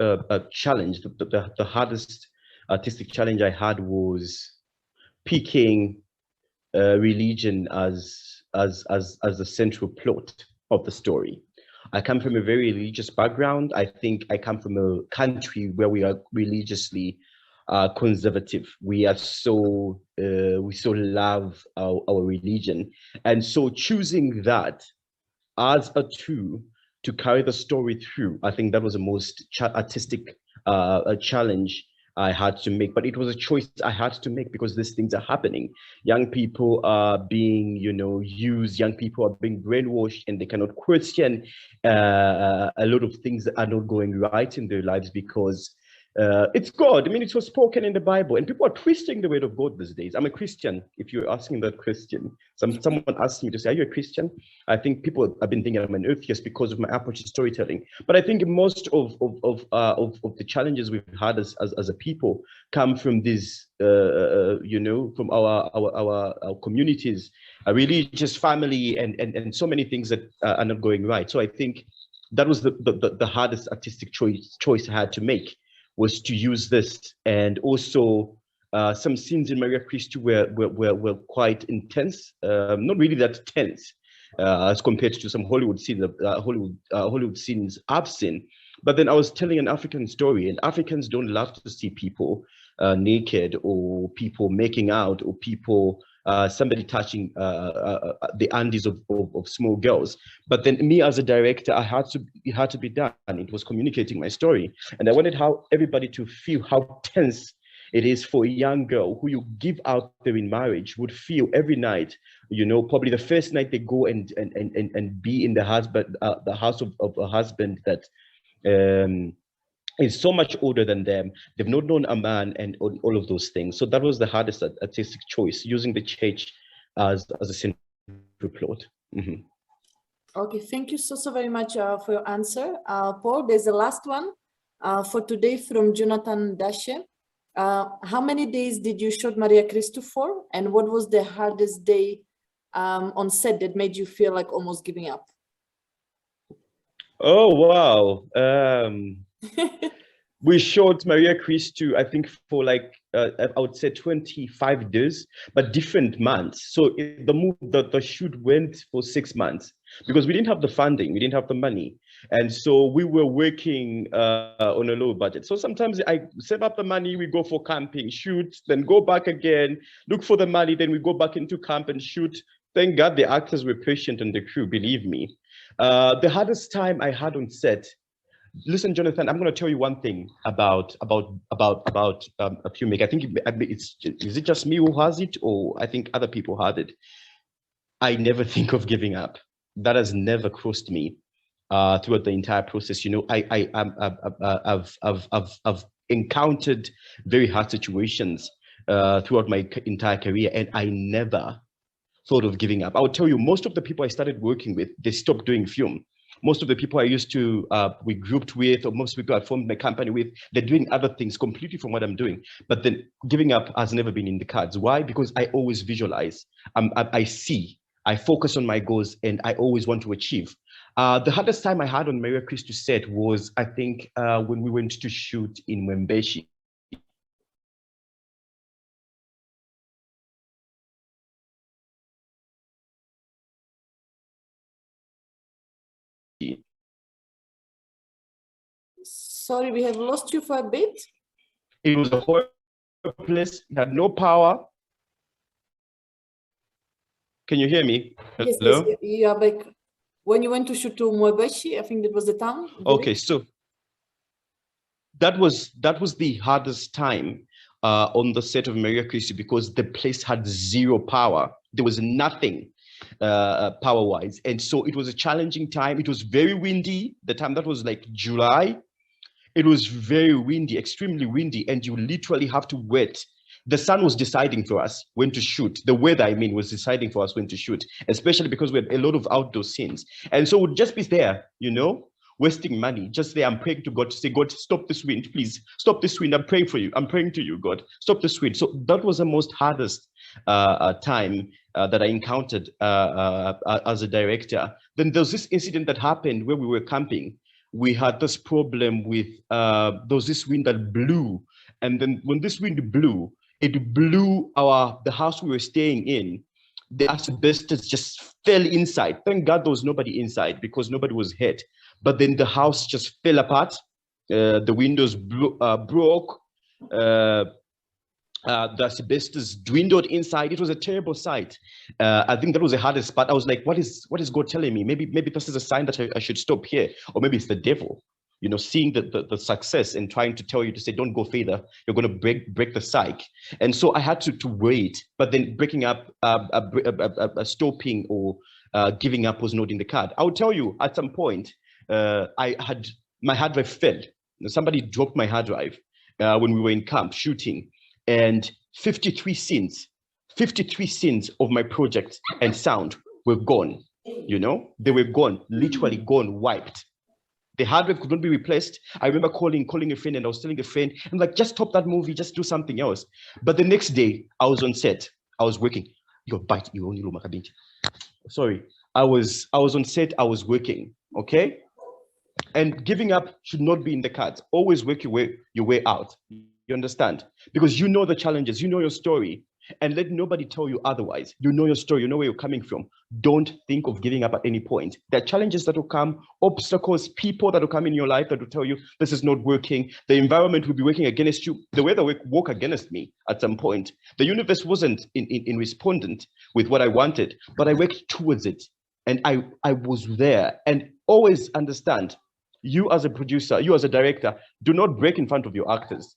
Speaker 1: challenge, the hardest artistic challenge I had was picking religion as the central plot of the story. I come from a very religious background. I think I come from a country where we are religiously conservative. We are so we so love our religion, and so choosing that as a tool to carry the story through, I think that was the most artistic challenge I had to make. But it was a choice I had to make because these things are happening. Young people are being, used. Young people are being brainwashed, and they cannot question a lot of things that are not going right in their lives because it's God. I mean, it was spoken in the Bible, and people are twisting the word of God these days. I'm a Christian. If you're asking that question, someone asked me to say, "Are you a Christian?" I think people have been thinking I'm an atheist because of my approach to storytelling. But I think most of the challenges we've had as a people come from this, from our communities, a religious family, and so many things that are not going right. So I think that was the hardest artistic choice I had to make, was to use this. And also some scenes in Maria Kristu were quite intense, not really that tense as compared to some Hollywood scenes, Hollywood scenes I've seen. But then I was telling an African story, and Africans don't love to see people naked, or people making out, or people somebody touching the undies of small girls. But then me as a director, it had to be done. It was communicating my story, and I wanted everybody to feel how tense it is for a young girl who you give out there in marriage would feel every night. Probably the first night they go and be in the house of a husband that is so much older than them. They've not known a man, and all of those things. So that was the hardest artistic choice, using the church as a central plot. Mm-hmm.
Speaker 2: Okay, thank you so very much for your answer. Paul, there's the last one for today from Jonathan Dashe. How many days did you shoot Maria Kristu for? And what was the hardest day on set that made you feel like almost giving up?
Speaker 1: Oh, wow. We shot Maria Kristu, I think, for like, I would say 25 days, but different months. So the shoot went for 6 months because we didn't have the funding, we didn't have the money. And so we were working on a low budget. So sometimes I save up the money, we go for camping, shoot, then go back again, look for the money, then we go back into camp and shoot. Thank God the actors were patient, and the crew, believe me. The hardest time I had on set, listen, Jonathan, I'm going to tell you one thing about a filmmaker. I think is it just me who has it, or I think other people had it. I never think of giving up. That has never crossed me throughout the entire process. I've encountered very hard situations throughout my entire career, and I never thought of giving up. I would tell you, most of the people I started working with, they stopped doing film. Most of the people I used to, we grouped with, or most people I formed my company with, they're doing other things completely from what I'm doing. But then giving up has never been in the cards. Why? Because I always visualize, I see, I focus on my goals, and I always want to achieve. The hardest time I had on Maria Kristu set was, I think, when we went to shoot in Mwembeshi.
Speaker 2: Sorry, we have lost you for a bit.
Speaker 1: It was a horrible place. We had no power. Can you hear me?
Speaker 2: Yes,
Speaker 1: Hello?
Speaker 2: yes, you are back. When you went to shoot to Mwembeshi, I think that was the town.
Speaker 1: Okay, so that was the hardest time on the set of Maria Kristu, because the place had zero power. There was nothing power-wise, and so it was a challenging time. It was very windy. The time that was like July. It was very windy, extremely windy, and you literally have to wait. The sun was deciding for us when to shoot. The weather, I mean, was deciding for us when to shoot, especially because we had a lot of outdoor scenes. And so we'd just be there, wasting money, just there. I'm praying to God to say, God, stop this wind, please. Stop this wind. I'm praying for you. I'm praying to you, God. Stop this wind. So that was the most hardest time that I encountered as a director. Then there was this incident that happened where we were camping. We had this problem with, there was this wind that blew. And then when this wind blew, it blew the house we were staying in the asbestos just fell inside. Thank God there was nobody inside because nobody was hurt. But then the house just fell apart. The windows broke. The asbestos dwindled inside. It was a terrible sight. I think that was the hardest part. I was like, what is God telling me? Maybe this is a sign that I should stop here, or maybe it's the devil, you know, seeing the success and trying to tell you to say, don't go further. You're going to break the psyche. And so I had to wait. But then breaking up, stopping or giving up was not in the card. I will tell you, at some point, my hard drive fell. Somebody dropped my hard drive when we were in camp shooting. And 53 scenes of my project and sound were gone. You know, they were gone, literally gone, wiped. The hard drive could not be replaced. I remember calling a friend, and I was telling a friend, I'm like, just stop that movie, just do something else. But the next day, I was on set. I was working. Sorry, I was on set. I was working. Okay, and giving up should not be in the cards. Always work your way out. You understand? Because you know the challenges, you know your story, and let nobody tell you otherwise. You know your story, you know where you're coming from. Don't think of giving up at any point. There are challenges that will come, obstacles, people that will come in your life that will tell you this is not working. The environment will be working against you. The weather will work against me at some point. The universe wasn't in respondent with what I wanted, but I worked towards it. And I was there. And always understand, you as a producer, you as a director, do not break in front of your actors.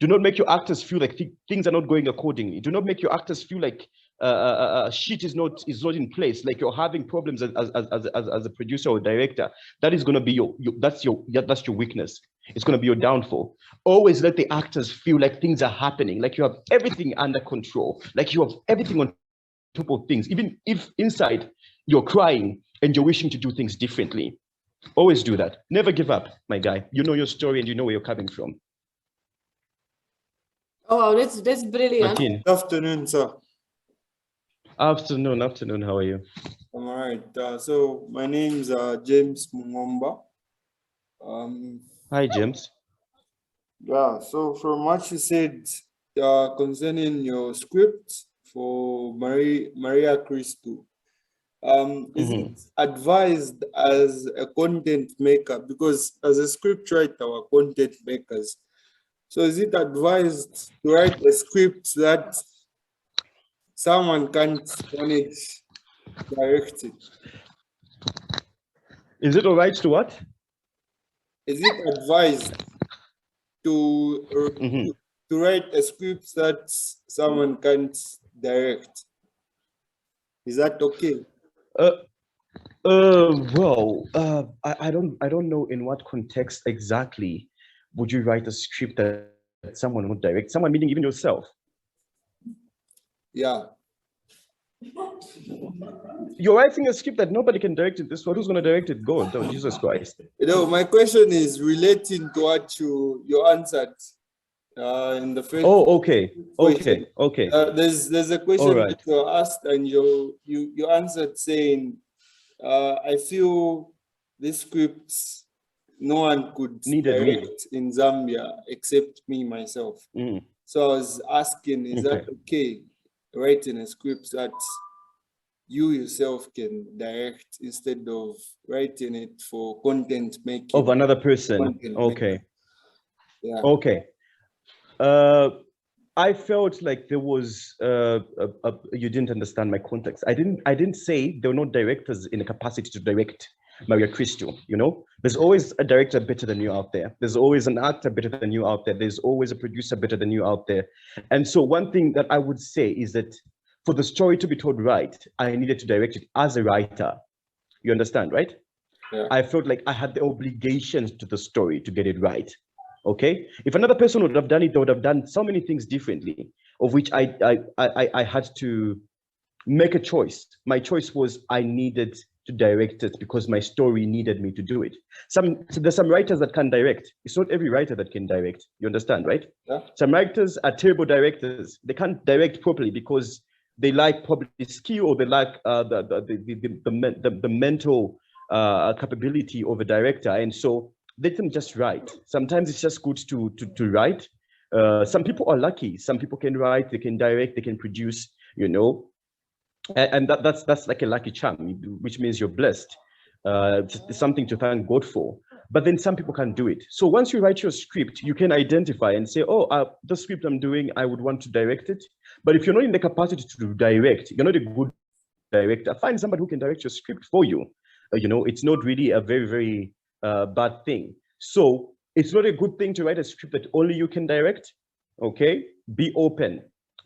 Speaker 1: Do not make your actors feel like things are not going accordingly. Do not make your actors feel like shit is not in place, like you're having problems as a producer or director. That is going to be that's your weakness. It's going to be your downfall. Always let the actors feel like things are happening, like you have everything under control, like you have everything on top of things, even if inside you're crying and you're wishing to do things differently. Always do that. Never give up, my guy. You know your story and you know where you're coming from.
Speaker 2: Oh, wow, that's brilliant.
Speaker 1: Martin.
Speaker 5: Good afternoon, sir.
Speaker 1: Afternoon. How are you?
Speaker 5: I'm all right. So my name's James Mungomba.
Speaker 1: Hi, James.
Speaker 5: Yeah. So from what you said concerning your script for Maria Kristu, is it advised as a content maker? Because as a script writer, we're content makers. So is it advised to write a script that someone can't manage direct it?
Speaker 1: Is it all right to what?
Speaker 5: Is it advised to write a script that someone can't direct? Is that okay?
Speaker 1: Well, I don't know in what context exactly would you write a script that someone would direct? Someone meaning even yourself?
Speaker 5: Yeah.
Speaker 1: You're writing a script that nobody can direct it this way. Who's going to direct it? God, oh, Jesus Christ.
Speaker 5: You know, my question is relating to what you answered in the first.
Speaker 1: Oh, okay. Okay.
Speaker 5: There's a question that you asked and you answered saying, I feel this script no one could direct in Zambia except me myself. So I was asking, is that okay, writing a script that you yourself can direct instead of writing it for content making
Speaker 1: of another person? Okay.
Speaker 5: Yeah.
Speaker 1: Okay. I felt like there was you didn't understand my context. I didn't say there were no directors in the capacity to direct Maria Kristu. You know, there's always a director better than you out there. There's always an actor better than you out there. There's always a producer better than you out there. And so one thing that I would say is that for the story to be told right, I needed to direct it as a writer. You understand, right?
Speaker 5: Yeah.
Speaker 1: I felt like I had the obligations to the story to get it right. Okay, if another person would have done it, they would have done so many things differently, of which I had to make a choice. My choice was I needed to direct it because my story needed me to do it. So there's some writers that can direct. It's not every writer that can direct. You understand, right?
Speaker 5: Yeah.
Speaker 1: Some writers are terrible directors. They can't direct properly because they lack probably skill or they lack the mental capability of a director, and so let them just write. Sometimes it's just good to write. Some people are lucky. Some people can write, they can direct, they can produce, you know. and that's like a lucky charm, which means you're blessed. It's something to thank God for. But then some people can't do it. So once you write your script, you can identify and say, oh, the script I'm doing, I would want to direct it. But if you're not in the capacity to direct, you're not a good director, find somebody who can direct your script for you. It's not really a very, very bad thing. So it's not a good thing to write a script that only you can direct. Okay, be open.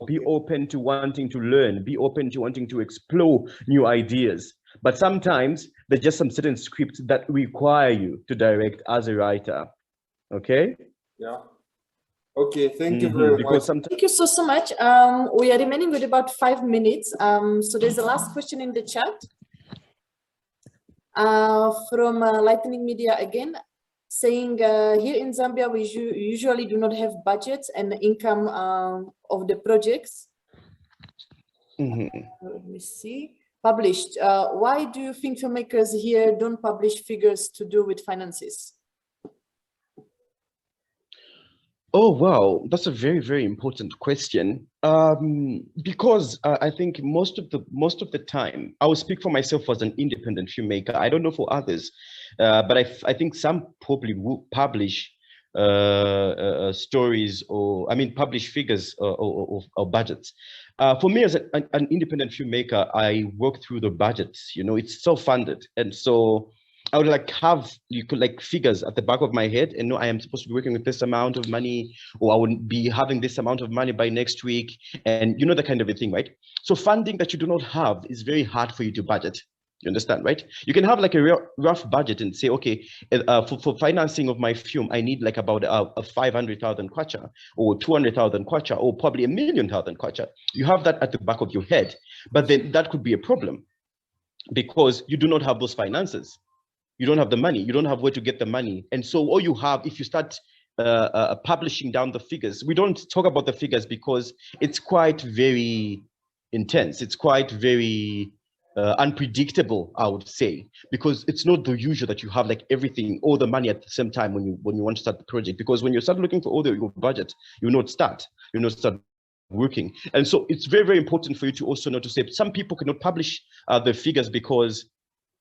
Speaker 1: Be open to wanting to learn. Be open to wanting to explore new ideas. But sometimes there's just some certain scripts that require you to direct as a writer. Okay?
Speaker 5: Yeah. Okay, thank you very much.
Speaker 2: Thank you so much. We are remaining with about 5 minutes. So there's a last question in the chat from Lightning Media again, saying here in Zambia, we usually do not have budgets and income of the projects. Let me see. Published. Why do you think filmmakers here don't publish figures to do with finances?
Speaker 1: Oh, wow, that's a very, very important question. Because I think most of the time, I will speak for myself as an independent filmmaker. I don't know for others, but I think some probably will publish stories, or publish figures or budgets. For me as an independent filmmaker, I work through the budgets. It's self-funded, and so I would have figures at the back of my head and know I am supposed to be working with this amount of money, or I would be having this amount of money by next week, and that kind of a thing, right? So funding that you do not have is very hard for you to budget. You understand, right? You can have a real rough budget and say, okay, for financing of my film, I need about a 500,000 kwacha or 200,000 kwacha or probably 1,000,000 kwacha. You have that at the back of your head, but then that could be a problem because you do not have those finances. You don't have the money. You don't have where to get the money. And so all you have, if you start publishing down the figures, we don't talk about the figures because it's quite very intense. It's quite very unpredictable, I would say, because it's not the usual that you have everything, all the money at the same time when you want to start the project. Because when you start looking for all your budget, you not start working. And so it's very, very important for you to also know to say some people cannot publish the figures because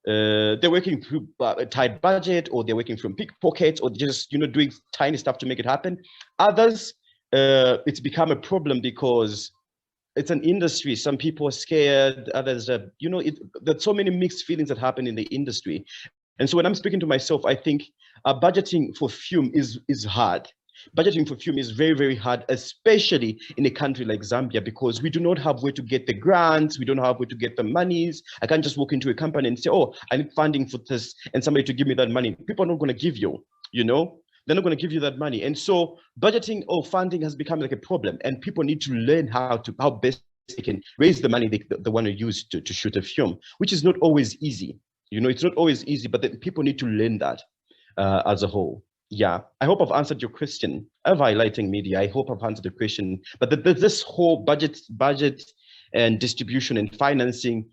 Speaker 1: they're working through a tight budget, or they're working from pickpockets, or just doing tiny stuff to make it happen. Others, it's become a problem because it's an industry. Some people are scared. Others are, there's so many mixed feelings that happen in the industry. And so when I'm speaking to myself, I think budgeting for film is hard. Budgeting for film is very, very hard, especially in a country like Zambia, because we do not have where to get the grants. We don't have where to get the monies. I can't just walk into a company and say, oh, I need funding for this, and somebody to give me that money. People are not going to give you, they're not going to give you that money. And so budgeting or funding has become a problem, and people need to learn how best they can raise the money they want to use to shoot a film, which is not always easy. It's not always easy, but then people need to learn that as a whole. Yeah, I hope I've answered your question. Lighting Media, I hope I've answered the question. But this whole budget and distribution and financing,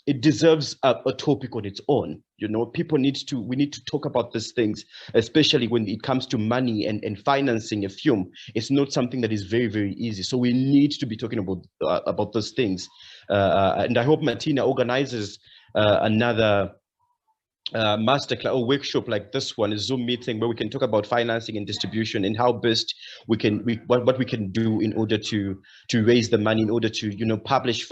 Speaker 1: it deserves a topic on its own. We need to talk about these things, especially when it comes to money and financing a film. It's not something that is very, very easy. So we need to be talking about those things. And I hope Martina organizes another masterclass or workshop like this one, a Zoom meeting where we can talk about financing and distribution and how best what we can do in order to raise the money, in order to publish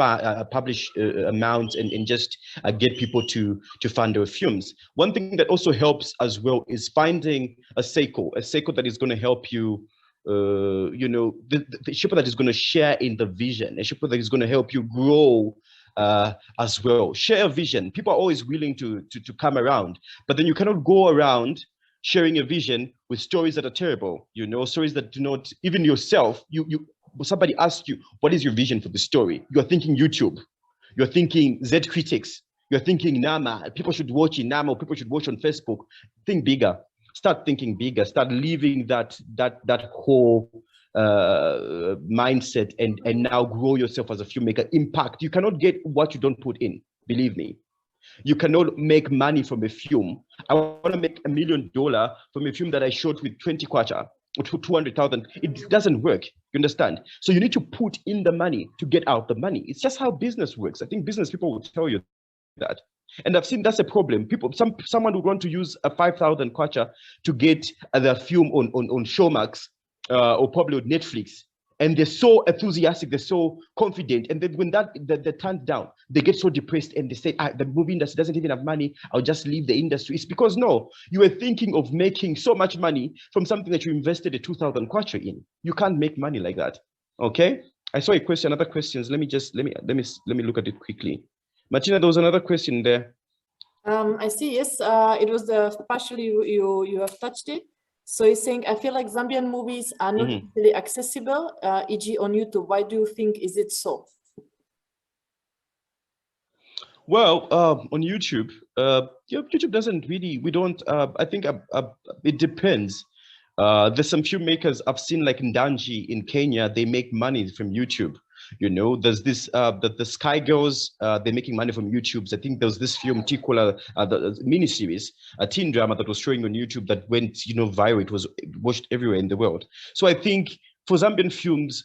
Speaker 1: amounts and just get people to fund their films. One thing that also helps as well is finding a circle that is going to help you. The shipper that is going to share in the vision, a shipper that is going to help you grow as well. Share a vision. People are always willing to come around, but then you cannot go around sharing a vision with stories that are terrible, stories that do not, even yourself, somebody asks you, what is your vision for the story? You're thinking YouTube, you're thinking Z Critics, you're thinking Nama, people should watch in Nama, people should watch on Facebook. Think bigger. Start thinking bigger. Start leaving that whole mindset and now grow yourself as a filmmaker. Impact. You cannot get what you don't put in. Believe me. You cannot make money from a film. I want to make $1 million from a film that I shot with 20 kwacha. or 200,000. It doesn't work. You understand? So you need to put in the money to get out the money. It's just how business works. I think business people will tell you that. And I've seen that's a problem. People, someone would want to use a 5,000 kwacha to get the film on Showmax or probably on Netflix. And they're so enthusiastic, they're so confident. And then when they're turned down, they get so depressed and they say, the movie industry doesn't even have money, I'll just leave the industry. It's because no, you were thinking of making so much money from something that you invested a 2,000 kwacha in. You can't make money like that. Okay? I saw a question, other questions. Let me look at it quickly. Martina, there was another question there.
Speaker 2: I see, yes, it was partially you have touched it. So he's saying, I feel like Zambian movies are not really accessible, e.g. on YouTube. Why do you think is it so?
Speaker 1: Well, on YouTube, YouTube doesn't really, we don't, I think it depends. There's some filmmakers I've seen like in Ndanji in Kenya, they make money from YouTube. You know, there's this, the Sky Girls, they're making money from YouTube. So I think there's this film, Tikola, the miniseries, a teen drama that was showing on YouTube that went, you know, viral. It was watched everywhere in the world. So I think for Zambian films,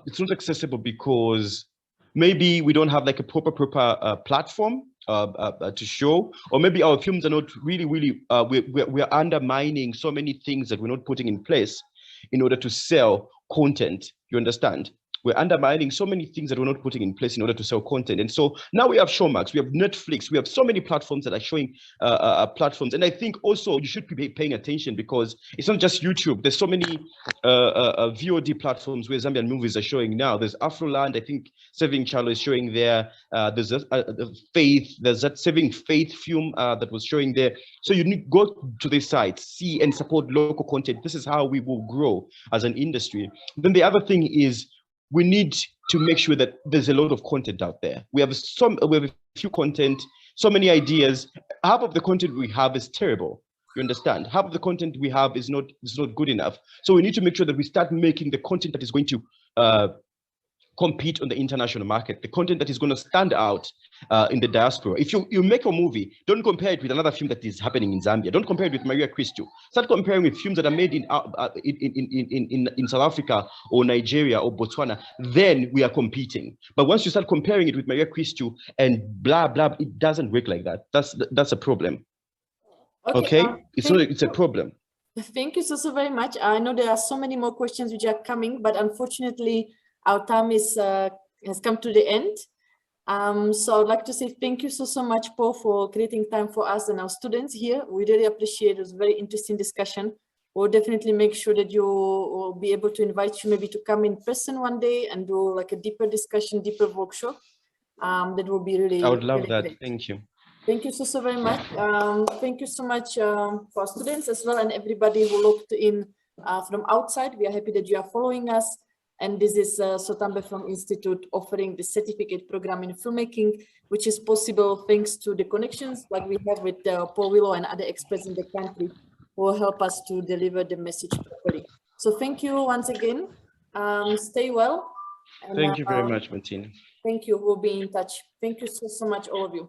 Speaker 1: it's not accessible because maybe we don't have like a proper platform to show, or maybe our films are not really, we're undermining so many things that we're not putting in place in order to sell content. You understand? We're undermining so many things that we're not putting in place in order to sell content. And so now we have Showmax, we have Netflix, we have so many platforms that are showing platforms. And I think also you should be paying attention because it's not just YouTube. There's so many VOD platforms where Zambian movies are showing now. There's Afroland, I think Saving Charlo is showing there. There's Faith, there's that Saving Faith film that was showing there. So you need to go to this site, see and support local content. This is how we will grow as an industry. Then the other thing is, we need to make sure that there's a lot of content out there. We have a few content, so many ideas. Half of the content we have is terrible. You understand? Half of the content we have is not good enough. So we need to make sure that we start making the content that is going to compete on the international market, the content that is going to stand out in the diaspora. If you make a movie, don't compare it with another film that is happening in Zambia. Don't compare it with Maria Kristu. Start comparing with films that are made in South Africa or Nigeria or Botswana. Then we are competing. But once you start comparing it with Maria Kristu and blah blah, it doesn't work like that. That's a problem. Okay? It's a problem.
Speaker 2: Thank you so very much. I know there are so many more questions which are coming, but unfortunately, our time has come to the end. So I'd like to say thank you so much, Paul, for creating time for us and our students here. We really appreciate it. It was a very interesting discussion. We'll definitely make sure that you will be able to invite you maybe to come in person one day and do like a deeper discussion, deeper workshop. That will be really,
Speaker 1: I would love
Speaker 2: really
Speaker 1: that.
Speaker 2: great.
Speaker 1: Thank you.
Speaker 2: Thank you so very much. Thank you so much for our students as well and everybody who looked in from outside. We are happy that you are following us. And this is SOTAMBE Film Institute offering the certificate program in filmmaking, which is possible thanks to the connections like we have with Paul Wilo and other experts in the country who will help us to deliver the message properly. So thank you once again. Stay well. And,
Speaker 1: thank you very much, Martina.
Speaker 2: Thank you. We'll be in touch. Thank you so much, all of you.